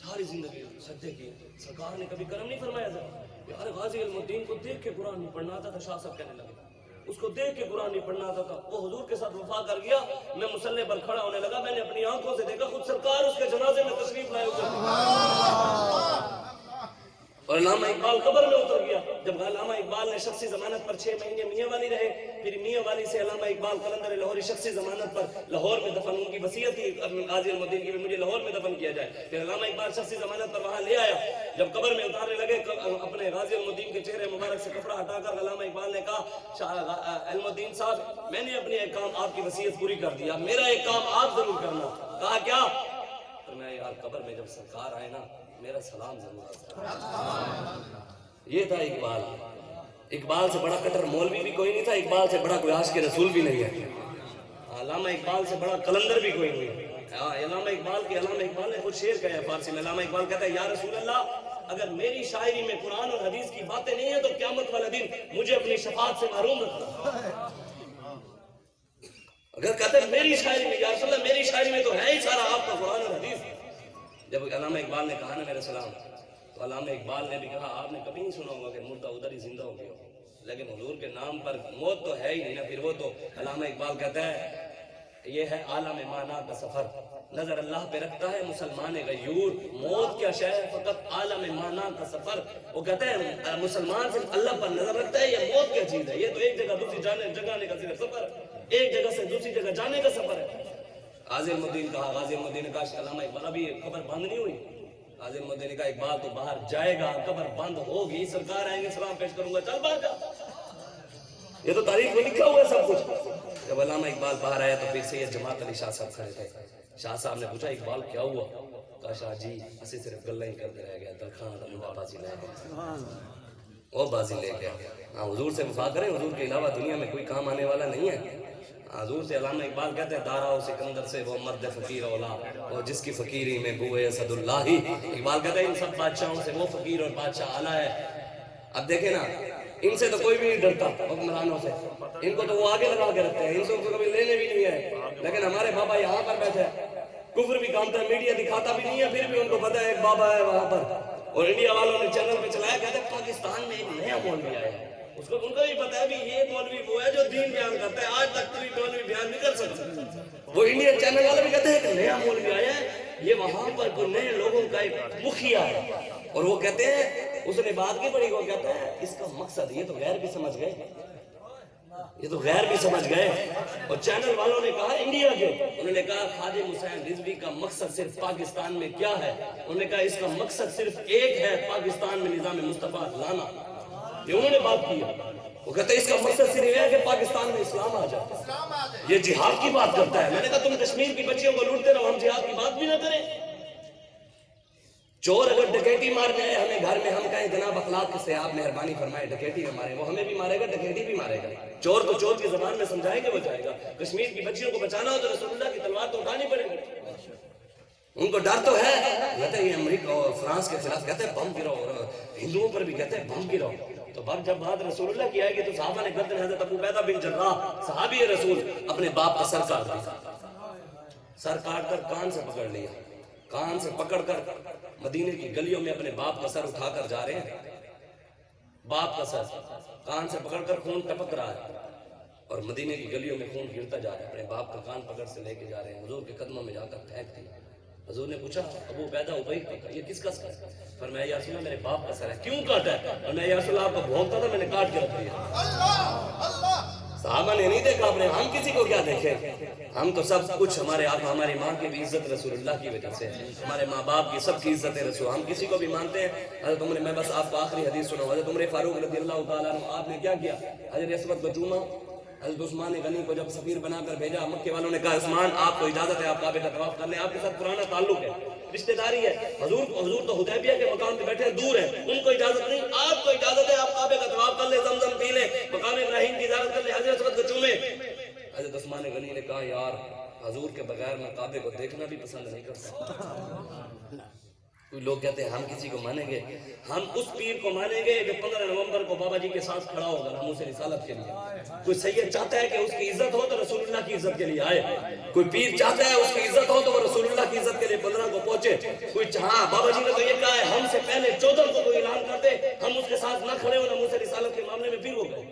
ساری زندگی سجدے کیے، سرکار نے کبھی کرم نہیں فرمایا تھا؟ یار غازی علم الدین کو دیکھ کے قرآن نہیں پڑھنا آتا تھا، شاہ صاحب کہنے لگے اس کو دیکھ کے قرآن نہیں پڑھنا آتا تھا، وہ حضور کے ساتھ وفا کر گیا، میں مصلی پر کھڑا ہونے لگا، میں نے اپنی آنکھوں سے دیکھا خود سرکار اس کے جنازے میں تشریف لائے ہوئے، اور علامہ اقبال قبر میں اتر گیا۔ جب علامہ اقبال نے شخصی ضمانت پر 6 مہینے میاں والی رہے، پھر میاں والی سے علامہ اقبال قلندر لاہوری شخصی ضمانت پر لاہور میں دفن، ان کی وصیت تھی غازی علم الدین کی مجھے لاہور میں دفن کیا جائے، پھر علامہ اقبال شخصی ضمانت پر وہاں لے آیا، جب قبر میں اتارنے لگے اپنے غازی علم الدین کے چہرے مبارک سے کپڑا ہٹا کر علامہ اقبال نے کہا علم الدین صاحب میں نے اپنے ایک کام آپ کی وصیت پوری کر دیا، میرا ایک کام آپ ضرور کرنا۔ کہا کیا؟ فرمایا یار قبر میں جب سرکار آئے نا میرا سلام ضرور آتا۔ یہ تھا اقبال، اقبال سے بڑا کٹر مولوی بھی کوئی نہیں تھا، اقبال سے بڑا کوئی عاشق رسول بھی نہیں ہے، علامہ اقبال سے بڑا قلندر بھی کوئی نہیں ہے۔ علامہ اقبال نے خود شعر کہا ہے فارسی میں، علامہ اقبال کہتا ہے یا رسول اللہ اگر میری شاعری میں قرآن اور حدیث کی باتیں نہیں ہیں تو قیامت والا دن مجھے اپنی شفاعت سے محروم رکھنا۔ اگر کہتے ہیں میری شاعری میں یا رسول اللہ میری شاعری میں تو ہے ہی سارا آپ کا قرآن اور حدیث۔ جب علامہ اقبال نے کہا نا میرے سلام، تو علامہ اقبال نے بھی کہا آپ نے کبھی نہیں سنا ہوگا کہ مردہ ادھر ہی زندہ ہو گیا، لیکن حضور کے نام پر موت تو ہے ہی نہیں نا، پھر وہ تو علامہ اقبال کہتا ہے یہ ہے عالم مانا کا سفر، نظر اللہ پہ رکھتا ہے مسلمان غیور، موت کیا شے ہے فقط عالم مانا کا سفر۔ وہ کہتا ہے مسلمان صرف اللہ پر نظر رکھتا ہے، یہ موت کیا چیز ہے، یہ تو ایک جگہ دوسری جانے کا صرف سفر ہے، ایک جگہ سے دوسری جگہ جانے کا سفر ہے۔ غازی علم الدین کہا، غازی علم الدین نے کہا علامہ اقبال ابھی قبر بند نہیں ہوئی، غازی علم الدین نے کہا اقبال تو باہر جائے گا، قبر بند ہوگی، سرکار آئیں گے سلام پیش کروں گا، چل باہر جا، یہ تو تاریخ میں لکھا ہوا ہے سب کچھ۔ جب علامہ اقبال باہر آیا تو پھر سید جماعت علی شاہ صاحب کھڑے تھے، شاہ صاحب نے پوچھا اقبال کیا ہوا؟ کہا شاہ جی اسی صرف گلہ ہی کرتے رہ گیا، درخان کا منڈا بازی لے گیا، وہ بازی لے گیا۔ حضور سے وفا کریں، حضور کے علاوہ دنیا میں کوئی کام آنے والا نہیں ہے۔ حضور سے علامہ اقبال کہتے ہیں دارا و سکندر سے وہ مرد فقیر اولا، اور جس کی فقیری میں بوئے اسد اللہ ہی۔ اقبال کہتے ہیں ان سب بادشاہوں سے وہ فقیر اور بادشاہ اعلیٰ ہے۔ اب دیکھیں نا ان سے تو کوئی بھی نہیں ڈرتا، حکمرانوں سے، ان کو تو وہ آگے لگا کے رکھتے ہیں، ان سے کبھی لینے بھی نہیں ہے، لیکن ہمارے بابا یہاں پر بیٹھے ہیں، کفر بھی کامتا ہے، میڈیا دکھاتا بھی نہیں ہے، پھر بھی ان کو پتا ہے ایک بابا ہے وہاں پر، اور انڈیا والوں نے چینل پہ چلایا، کہتے ہیں پاکستان میں ایک نیا مولوی آیا ہے، اس کو ان کو بھی پتا ہے بھی یہ مولوی وہ ہے جو دین بیان کرتا ہے، آج تک کوئی مولوی بیان نہیں کر سکتا۔ وہ انڈین چینل والے بھی کہتے ہیں ایک نیا مولوی آیا ہے، یہ وہاں پر کوئی نئے لوگوں کا ایک مکھیا ہے، اور وہ کہتے ہیں اس نے بات کی پڑی، وہ کہتا ہے اس کا مقصد، یہ تو غیر بھی سمجھ گئے، یہ تو غیر بھی سمجھ گئے۔ اور چینل والوں نے کہا انڈیا کے، انہوں نے کہا خواجہ حسین رضوی کا مقصد صرف پاکستان میں کیا ہے؟ انہوں نے کہا اس کا مقصد صرف ایک ہے، پاکستان میں نظام مصطفیٰ لانا، یہ انہوں نے بات کی ہے۔ وہ کہتے ہیں اس کا مقصد صرف یہ ہے کہ پاکستان میں اسلام آ جائے، یہ جہاد کی بات کرتا ہے۔ میں نے کہا تم کشمیر کی بچیوں کو لوٹتے رہو، ہم جہاد کی بات بھی نہ کریں۔ چور اگر ڈکیٹی مارنے آئے ہمیں گھر میں، ہم کہیں جناب اخلاق سے آپ مہربانی فرمائے ڈکیٹی میں مارے، وہ ہمیں بھی مارے گا، ڈکیٹی بھی مارے گا، چور کو چور کی زبان میں سمجھائے گا وہ جائے گا۔ کشمیر کی بچیوں کو بچانا ہو تو رسول اللہ کی تلوار تو اٹھانی پڑے گی، ان کو ڈر تو ہے، کہتے ہیں امریکہ اور فرانس کے خلاف کہتے ہیں بم گراؤ، اور ہندوؤں پر بھی کہتے ہیں بم گراؤ، تو جب بات رسول اللہ کی آئے گی تو صحابہ نے گردن حضرت ابو عبیدہ بن جراح صحابی رسول اپنے باپ کا سر کاٹ دیا، سر کاٹ کر کان سے پکڑ لیا، کان سے پکڑ کر مدینے کی گلیوں میں اپنے باپ کا سر اٹھا کر جا رہے ہیں، باپ کا سر کان سے پکڑ کر خون ٹپک رہا ہے، اور مدینے کی گلیوں میں خون گرتا جا رہا ہے، اپنے باپ کا کان پکڑ سے لے کے جا رہے ہیں، حضور کے قدموں میں جا کر پھینک دیا۔ حضور نے پوچھا ابو عبیدہ ابی کا یہ کس کا سر ہے؟ فرمایا یا رسول اللہ میرے باپ کا سر ہے، کیوں کاٹا ہے؟ اور میں یا رسول اللہ آپ کو بھونکتا تھا میں نے کاٹ کے رکھ دیا۔ صحابہ نے نہیں دیکھا اپنے، ہم کسی کو کیا دیکھیں، ہم تو سب کچھ ہمارے آقا ہماری ماں کی بھی عزت رسول اللہ کی وجہ سے، ہمارے ماں باپ کی سب کی عزت رسول، ہم کسی کو بھی مانتے ہیں۔ حضرت عمر، میں بس آپ کو آخری حدیث سناؤں، حضرت عمر فاروق رضی اللہ تعالیٰ عنہ آپ نے کیا کیا؟ حضرت اسود کو چوما، حضرت عثمان غنی کو جب سفیر بنا کر بھیجا، مکے والوں نے کہا عثمان آپ کو اجازت ہے آپ کعبے کا طواف کر لیں، آپ کے ساتھ پرانا تعلق ہے، رشتہ داری ہے، حضور تو حدیبیہ کے مقام پہ بیٹھے ہیں، دور ہیں، ان کو اجازت نہیں، آپ کو اجازت ہے آپ کعبے کا طواف کر لیں، زمزم پی لیں، مقام ابراہیم کی زیارت کر لیں، حضرت اسود کو چومیں۔ حضرت عثمان غنی نے کہا یار حضور کے بغیر میں کعبے کو دیکھنا بھی پسند نہیں کرتا، کوئی لوگ کہتے ہیں ہم کسی کو مانیں گے، ہم اس پیر کو مانیں گے جو 15 نومبر کو بابا جی کے ساتھ کھڑا ہوگا ناموس رسالت کے لیے۔ کوئی سید چاہتا ہے کہ اس کی عزت ہو تو رسول اللہ کی عزت کے لیے آئے، کوئی پیر چاہتا ہے اس کی عزت ہو تو وہ رسول اللہ کی عزت کے لیے 15 کو پہنچے۔ کوئی ہاں بابا جی نے تو یہ کہا ہے ہم سے پہلے 14 کو کوئی اعلان کرتے ہم اس کے ساتھ نہ کھڑے ہو ناموس رسالت کے معاملے میں پیر ہو گئے،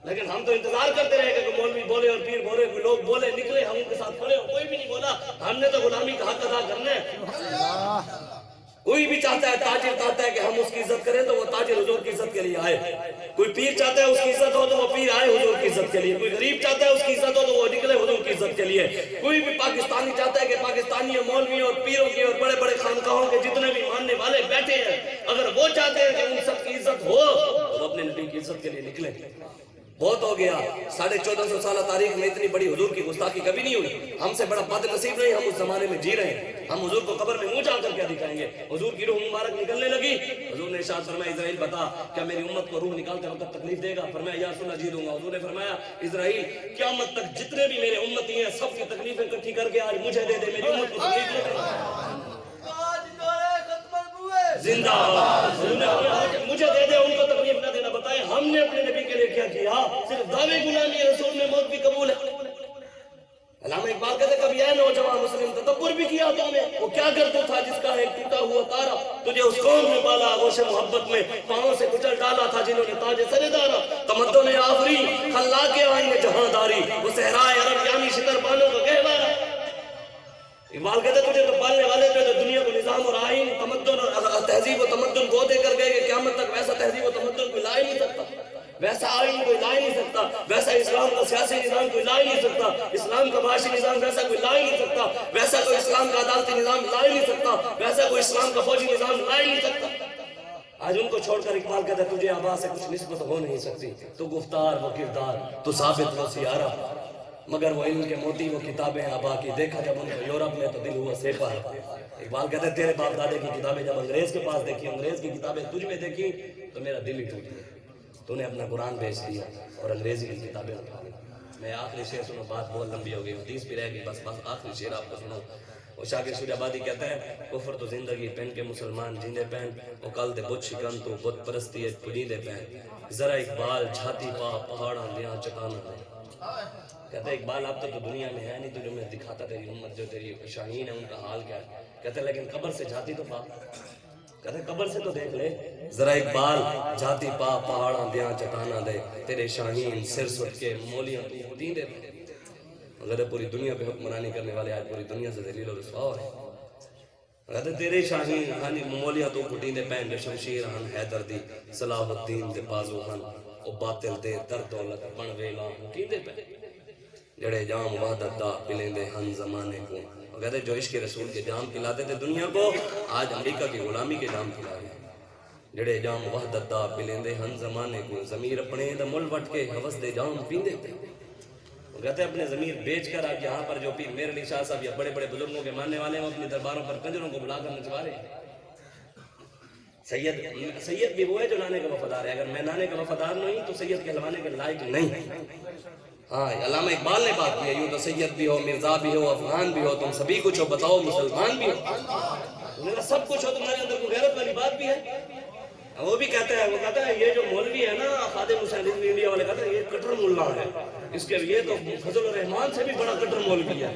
لیکن ہم تو انتظار کرتے رہے کہ مولوی بولے اور پیر بولے، کوئی لوگ بولے نکلے، ہم ان کے ساتھ کھڑے ہو، کوئی بھی نہیں بولا۔ ہم نے تو غلامی کا حق ادا کرنا ہے۔ کوئی بھی چاہتا ہے، تاجر چاہتا ہے کہ ہم اس کی عزت کریں تو وہ تاجر حضور کی عزت کے لیے آئے، کوئی پیر چاہتا ہے اس کی عزت ہو تو وہ پیر آئے حضور کی عزت کے لیے، کوئی غریب چاہتا ہے اس کی عزت ہو تو وہ نکلے حضور کی عزت کے لیے، کوئی بھی پاکستانی چاہتا ہے کہ پاکستانی مولوی اور پیروں کی اور بڑے بڑے خانقاہوں کے جتنے بھی ماننے والے بیٹھے ہیں، اگر وہ چاہتے ہیں کہ ان سب کی عزت ہو تو وہ اپنے نبی کی عزت کے لیے نکلیں۔ بہت ہو گیا، 1450 سالہ تاریخ میں اتنی بڑی حضور کی گستاخی کبھی نہیں ہوئی۔ ہم سے بڑا بد نصیب نہیں، ہم اس زمانے میں جی رہے ہیں۔ ہم حضور کو قبر میں منہ جا کر کیا دکھائیں گے؟ حضور کی روح مبارک نکلنے لگی، حضور نے ارشاد فرمایا اسرائیل بتا کیا میری امت کو روح نکالتے وقت تکلیف دے گا؟ فرمایا یا رسول اللہ جی دوں گا۔ حضور نے فرمایا اسرائیل قیامت تک جتنے بھی میرے امتی ہیں سب کی تکلیفیں اکٹھی کر کے آج مجھے دے دے، میری امت کو تکلیف نہ دے۔ زندہ مجھے دے دے، ان کو تکلیف نہ دینا۔ بتائیں ہم نے اپنے نبی کے لیے کیا کیا؟ صرف دعوے غلامی، رسول میں موت بھی قبول ہے۔ علامہ اقبال کہتے کبھی اے نوجوان مسلم تدبر بھی کیا تو نے، وہ کیا کرتا تھا جس کا ایک ٹوٹا ہوا تارا تجھے اس قوم میں بالا آغوش محبت میں پاؤں سے کچل ڈالا تھا جنہوں نے تاج سر دارا تمدن آفری خلاق آئین جہاں داری وہ صحرائے عرب یعنی شتر بانوں کا گہوارا۔ اقبال کہتے تجھے تو پالنے والے تھے جو دنیا کو نظام اور آئین تمدن اور تہذیب و تمدن کو دے کر گئے کہ قیامت تک ویسا تہذیب و تمدن کوئی لا ہی نہیں سکتا، ویسا آئین کوئی لا ہی نہیں سکتا، ویسا اسلام کا سیاسی نظام کوئی لا ہی نہیں سکتا، اسلام کا معاشی نظام ویسا کوئی لا ہی نہیں سکتا، ویسا کوئی اسلام کا عدالتی نظام لا ہی نہیں سکتا، ویسا کوئی اسلام کا فوجی نظام لا ہی نہیں سکتا۔ آج ان کو چھوڑ کر اقبال کہتا ہے تجھے آبا سے کچھ نسبت ہو نہیں سکتی، تو گفتار وہ کردار تو ثابت وہ سیارہ، مگر وہ علم کے موتی وہ کتابیں آبا کی، دیکھا جب ان کو یورپ میں تو دل ہوا سیپا۔ اقبال کہتے ہیں تیرے باپ دادے کی کتابیں جب انگریز کے پاس دیکھی، انگریز کی کتابیں تجھ میں دیکھی تو میرا دل ہی ٹوٹ گیا، تو نے اپنا قرآن بیچ دیا اور انگریزی کی کتابیں اٹھا لی۔ میں آخری شعر سنوں، بات بہت لمبی ہو گئی، حدیث بھی رہ گئی، بس آخری شعر آپ کو سنوں۔ وہ شاکر سورہ آبادی کہتا ہے کفر تو زندگی پہن کے مسلمان جیندے پہن، وہ کل دے بت شکن تو بت پرستی پجیندے پہن، ذرا اقبال چھاتی پا پہاڑاں دیاں چٹانا ہے۔ کہتا ہے اقبال اب تو دنیا میں ہے نہیں، تو جو میں دکھاتا تیری امت جو تیری شاہین ہے ان کا حال کیا ہے؟ کہتا ہے لیکن قبر سے جاتی تو پا، کہتا ہے قبر سے تو دیکھ لے، ذرا اقبال جاتی پا پہاڑاں دیاں چٹانا دے، تیرے شاہین سر سٹ کے مولیاں تو دیندے پہ۔ اگر پوری دنیا پہ حکمرانی کرنے والے آج پوری دنیا سے ذلیل و رسوا ہو رہے ہیں، کہتے تیرے شاہین ہانی مولیاں تو کٹیندے پہن جو شمشیر ہن حیدر دی صلاح الدین دے بازو ہن او باطل دے در دولت بن ویلا کیندے پہن، جڑے جام وحدت دا پلیں دے ہن زمانے کو۔ وہ کہتے جو عشق رسول کے جام پلاتے تھے دنیا کو، آج امریکہ کی غلامی کے جام پلا رہے ہیں۔ جڑے جام وحدت دا پلیں دے ہن زمانے کو، ضمیر اپنے دا مل وٹ کے حوث دے جام پیندے تھے۔ وہ کہتے ہیں اپنے ضمیر بیچ کر آج یہاں پر جو پیر میر علی شاہ صاحب یا بڑے بڑے بزرگوں کے ماننے والے ہیں، وہ اپنی درباروں پر کنجروں کو بلا کر نچوا رہے ہیں۔ سید بھی وہ ہے جو نانے کا وفادار ہے، اگر میں نانے کا وفادار نہیں تو سید کہلوانے کے لائق نہیں۔ ہاں علامہ اقبال نے بات کی ہے، یوں تو سید بھی ہو، مرزا بھی ہو، افغان بھی ہو، تم سبھی کچھ ہو، بتاؤ مسلمان بھی ہو، میرا سب کچھ ہو، تمہارے اندر کوئی غیرت والی بات بھی ہے؟ وہ بھی کہتا ہے، وہ کہتا ہے یہ جو مولوی ہے نا خادم حسین انڈیا والے کہتے ہیں یہ کٹر ملا ہے، اس کے یہ تو فضل الرحمان سے بھی بڑا کٹر مولوی ہے۔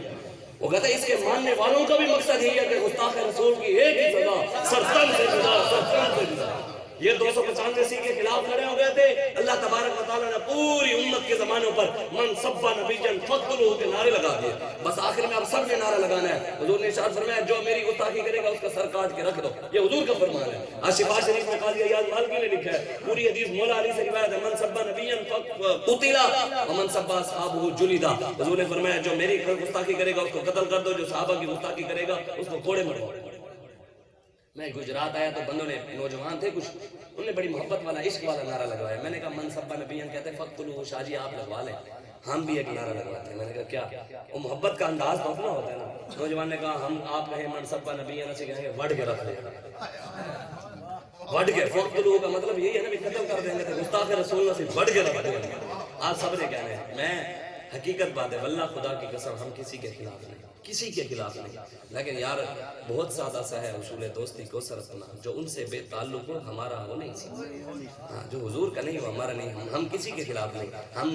وہ کہتا ہے اس کے ماننے والوں کا بھی مقصد یہی ہے کہ گستاخ رسول کی ایک ہی سزا، سرطن سے جدا، سرطن سے جدا۔ یہ 295 کے خلاف کھڑے ہو گئے تھے، اللہ تبارک و تعالیٰ نے پوری امت کے زمانوں پر من سبا نبیًا فاقتلوہ کے نعرے لگا دیے۔ بس آخر میں اب سب نے نعرہ لگانا ہے۔ حضور نے ارشاد فرمایا جو میری گستاخی کرے گا اس کا سر کاٹ کے رکھ دو، یہ حضور کا فرمان ہے۔ آج شفا شریف میں قاضی ایاز مالکی نے لکھا ہے، پوری حدیث مولا علی سے روایت ہے، من سبا نبیًا قتل ومن سبا اصحابہ جلد۔ حضور نے فرمایا جو میری گستاخی کرے گا اس کو قتل کر دو، جو صحابہ کی گستاخی کرے گا اس کو کوڑے مرو۔ میں گجرات آیا تو بندوں نے نوجوان تھے کچھ، انہوں نے بڑی محبت والا عشق والا نعرہ لگوایا۔ میں نے کہا من سبا نبیًا کہتے ہیں فقتلوہ، شاہ جی آپ لگوا لیں، ہم بھی ایک نعرہ لگواتے ہیں۔ میں نے کہا کیا؟ وہ محبت کا انداز تو اپنا ہوتا ہے نا۔ نوجوان نے کہا ہم آپ کہیں من سبا نبیًا سے کہیں گے وڈ کے رکھ لیں، وڈ کے۔ فقتلوہ کا مطلب یہی ہے نا بھی قتل کر دیں گے، تو گستاخ رسول سے وڈ کے رکھ دیں گے۔ آپ سب نے کہنا ہے، میں حقیقت بات ہے، واللہ خدا کی قسم ہم کسی کے خلاف نہیں، کسی کے خلاف نہیں، لیکن یار بہت سادہ سا ہے اصول دوستی کو سرپنا، جو ان سے بے تعلق ہو ہمارا ہو نہیں سکتا، جو حضور کا نہیں ہو ہمارا نہیں، ہم کسی کے خلاف نہیں، ہم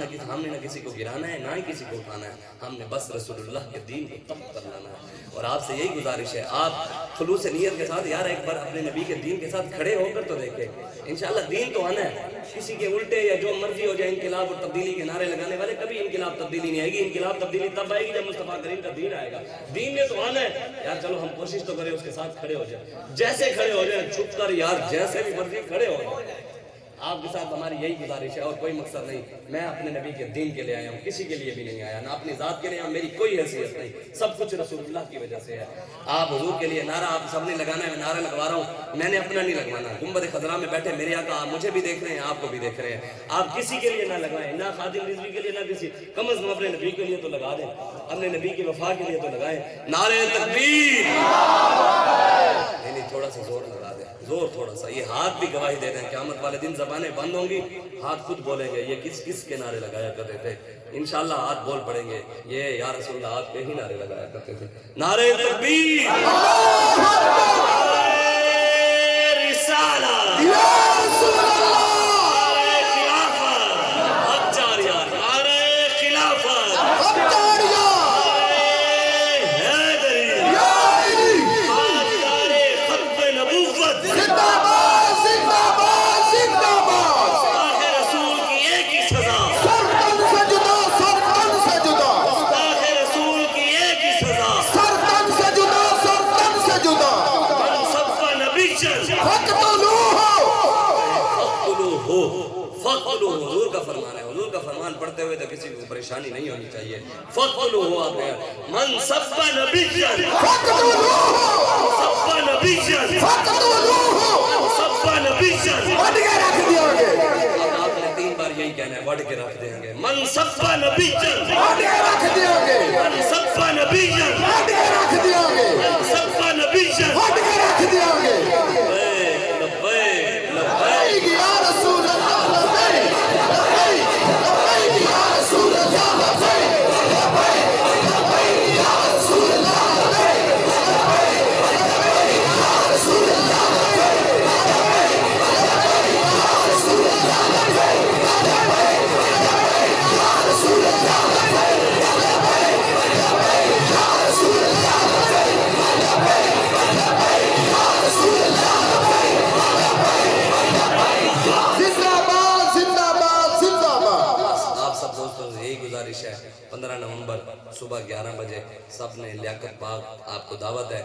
نے نہ کسی کو گرانا ہے نہ ہی کسی کو اٹھانا ہے، ہم نے بس رسول اللہ کے دین کو تب کر لانا ہے۔ اور آپ سے یہی گزارش ہے، آپ خلوص نیت کے ساتھ یار ایک بار اپنے نبی کے دین کے ساتھ کھڑے ہو کر تو دیکھیں، انشاءاللہ دین تو آنا ہے۔ کسی کے الٹے یا جو مرضی ہو جائے انقلاب اور تبدیلی کے نعرے لگانے والے، کبھی انقلاب تبدیلی نہیں آئے گی، انقلاب تبدیلی تب آئے گی جب مصطفیٰ کریم کا دین آئے گا۔ دین نے تو آنا ہے یار، چلو ہم کوشش تو کریں اس کے ساتھ کھڑے ہو جائیں، جیسے کھڑے ہو جائیں چھپ کر یار، جیسے بھی مرضی کھڑے ہو جائیں۔ آپ کے ساتھ ہماری یہی گزارش ہے اور کوئی مقصد نہیں، میں اپنے نبی کے دین کے لیے آیا ہوں، کسی کے لیے بھی نہیں آیا، نہ اپنی ذات کے لیے، میری کوئی حیثیت نہیں، سب کچھ رسول اللہ کی وجہ سے ہے۔ آپ حضور کے لیے نعرہ آپ سب نے لگانا ہے، میں نعرہ لگوا رہا ہوں، میں نے اپنا نہیں لگوانا۔ گنبد خضرا میں بیٹھے میرے آقا آپ مجھے بھی دیکھ رہے ہیں، آپ کو بھی دیکھ رہے ہیں، آپ کسی کے لیے نہ لگائیں، نہ خادم رضوی کے لیے نہ کسی، کم از کم اپنے نبی کے لیے تو لگا دیں، اپنے نبی کی وفا کے لیے تو لگائیں۔ نعرہ تکبیر، نہیں تھوڑا سا زور لگا دیں، زور تھوڑا سا، یہ ہاتھ بھی گواہی دے دیں، قیامت والے دن زبانیں بند ہوں گی، ہاتھ خود بولیں گے یہ کس کس کے نعرے لگایا کرتے تھے، انشاءاللہ ہاتھ بول پڑیں گے یہ یا رسول اللہ آپ کے ہی نعرے لگایا کرتے تھے۔ نعرہ تکبیر، رسالہ، حضور کا فرمان ہے، حضور کا فرمان پڑھتے ہوئے تو کسی کو پریشانی نہیں ہونی چاہیے۔ فَقْتُلُوهُ آپ نے من سب نبیًّا سب نبیًّا سب نبیًّا وڈ کے رکھ دیا گے، آپ نے 3 بار یہی کہنا ہے، وڈ کے رکھ دیں گے، من سب نبیًّا وڈ کے رکھ دیا گے، من سب نبیًّا وڈ کے رکھ دیا گے، من سب نبیًّا وڈ کے رکھ دیا گے۔ لبیک لبیک یا رسول اللہ، لبیک لبیک لبیک یا رسول اللہ، لبیک لبیک لبیک یا رسول اللہ، لبیک لبیک یا رسول اللہ، لبیک لبیک یا رسول اللہ، لبیک لبیک یا رسول اللہ، لبیک لبیک یا رسول اللہ، لبیک لبیک یا رسول اللہ۔ گزارش ہے 15 نومبر صبح 11 بجے سب نے لیاقت باغ آپ کو دعوت ہے،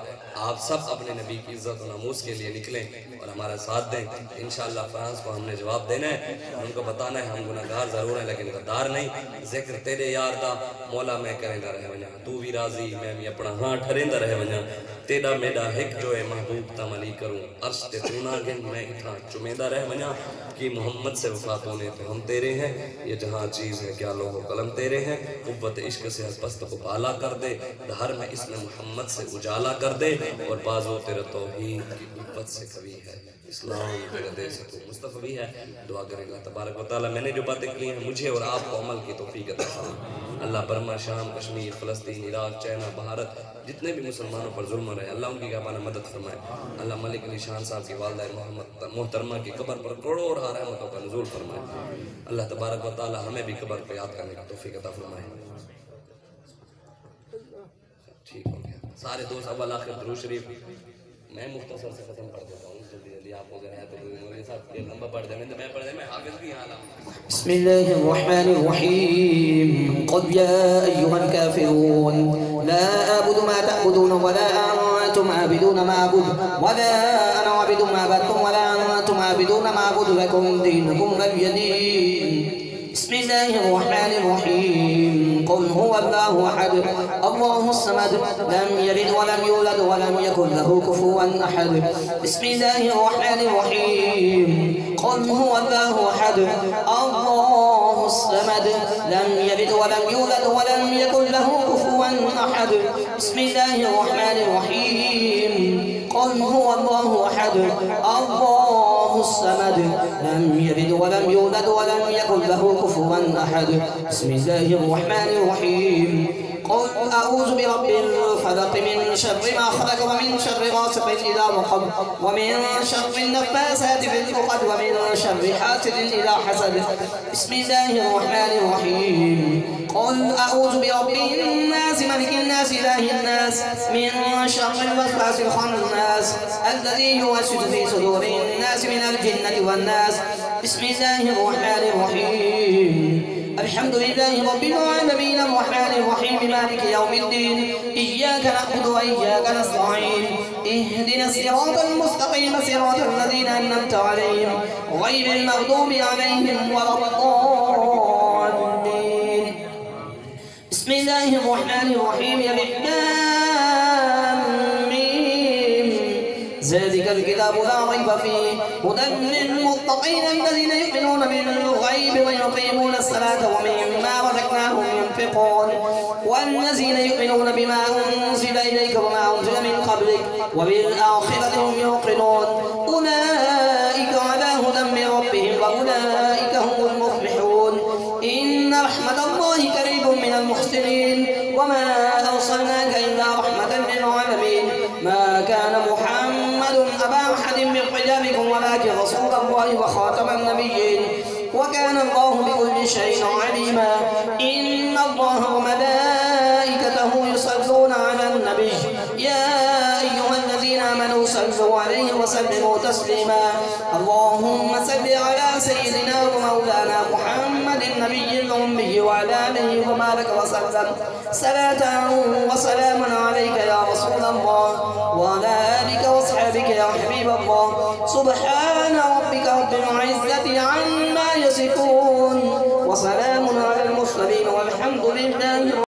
آپ سب اپنے نبی کی عزت و ناموس کے لیے نکلیں اور ہمارا ساتھ دیں۔ انشاءاللہ فرانس کو ہم نے جواب دینا ہے، ان کو بتانا ہے ہم گناہگار ضرور ہیں لیکن غدار نہیں، ذکر تیرے یار دا مولا میں کریں دا رہے ونجا، تو بھی راضی میں بھی اپنا ہاں ٹھریں دا رہے ونجا، تیڑا میڈا ہک جو ہے محبوب تملی کروں، عرش تے تونا گن میں اتھا چمیدہ رہ ونجا، کہ محمد سے وفات ہونے تو ہم تیرے ہیں، یہ جہاں چیز ہے کیا لوگ و قلم تیرے ہیں، قوت عشق سے پست کو بالا کر دے، دھر میں اس میں محمد سے اجالا کر دے، اور بازو تیرے توحید کی قوت سے کبھی ہے، اسلام تیرے دے سے تو مصطفی بھی ہے۔ دعا کریں اللہ تبارک و تعالیٰ میں نے جو باتیں کی ہیں مجھے اور آپ کو عمل کی توفیق عطا فرمائے۔ اللہ برما، شام، کشمیر، فلسطین، عراق، چائنا، بھارت جتنے بھی مسلمانوں پر ظلم رہے اللہ ان کی غیبانہ مدد فرمائے۔ اللہ ملک علی شان صاحب کی والدہ محترمہ کی قبر پر کروڑوں رحمتوں کا نزول فرمائے۔ اللہ تبارک و تعالیٰ ہمیں بھی قبر کو یاد کرنے کا توفیق عطا فرمائے۔ ٹھیک ہو گیا سارے دوست، اول آخر درود شریف میں مختصر سے ختم کر دیتا ہوں، جلدی جلدی آپ کو ہے تو میرے ساتھ یہ لمبا پڑھ دیں، میں پڑھ دیں، میں حافظ بھی حال ہوں۔ بسم الله الرحمن الرحيم قل يا أيها الكافرون لا أعبد ما تعبدون ولا أنتم عابدون ما أعبد ولا أنا عابد ما عبدتم ولا أنتم عابدون ما أعبد لكم دينكم ولي دين بسم الله الرحمن الرحيم قل هو الله أحد الله الصمد لم يلد ولم يولد ولم يكن له كفوا أحد بسم الله الرحمن الرحيم قل هو الله أحد الله الصمد لم يلد ولم يولد ولم يكن له كفوا أحد بسم الله الرحمن الرحيم قل هو الله أحد الله الصمد لم يلد ولم يولد ولم يكن له كفوا أحد. بسم الله الرحمن الرحيم. قل أعوذ برب الفلق من شر ما خلق ومن شر غاسق إذا وقب ومن شر النفاثات في العقد ومن شر حاسد إذا حسد. بسم الله الرحمن الرحيم. قل أعوذ برب الناس ملك الناس إله الناس من شر الوسواس الخناس الذي يوسوس في صدور الناس من الجنة والناس. بسم الله الرحمن الرحيم. الحمد لله رب العالمين الرحمن الرحيم مالك يوم الدين إياك نعبد وإياك نستعين اهدنا الصراط المستقيم صراط الذين أنعمت عليهم غير المغضوب عليهم ولا الضالين. بسم الله الرحمن الرحيم. ذلك الكتاب لا ريب فيه هدى للمتقين الذين يؤمنون بالغيب ويقيمون الصلاة ومما رزقناهم ينفقون والذين يؤمنون بما أنزل إليك وما أنزل من قبلك وبالآخرة هم يوقنون أولئك على هدى من ربهم وأولئك هم المفلحون. إن رحمة الله قريب من المحسنين وما أرسلناك إلا رحمة للعالمين. ما كان محمد أبا أحد من رجالكم ولكن رسول الله وخاتم النبيين وكان الله بكل شيء عليما. إن الله وملائكته يصلون على النبي يا أيها الذين آمنوا صلوا عليه وسلموا تسليما. اللهم صل على سيدنا ومولانا محمد النبي الأمي وعلى آله وبارك وسلم صلاة وسلام عليك يا رسول الله وعلى آلك وأصحابك يا حبيب الله. سبحان ربك رب العزة عما يصفون وسلام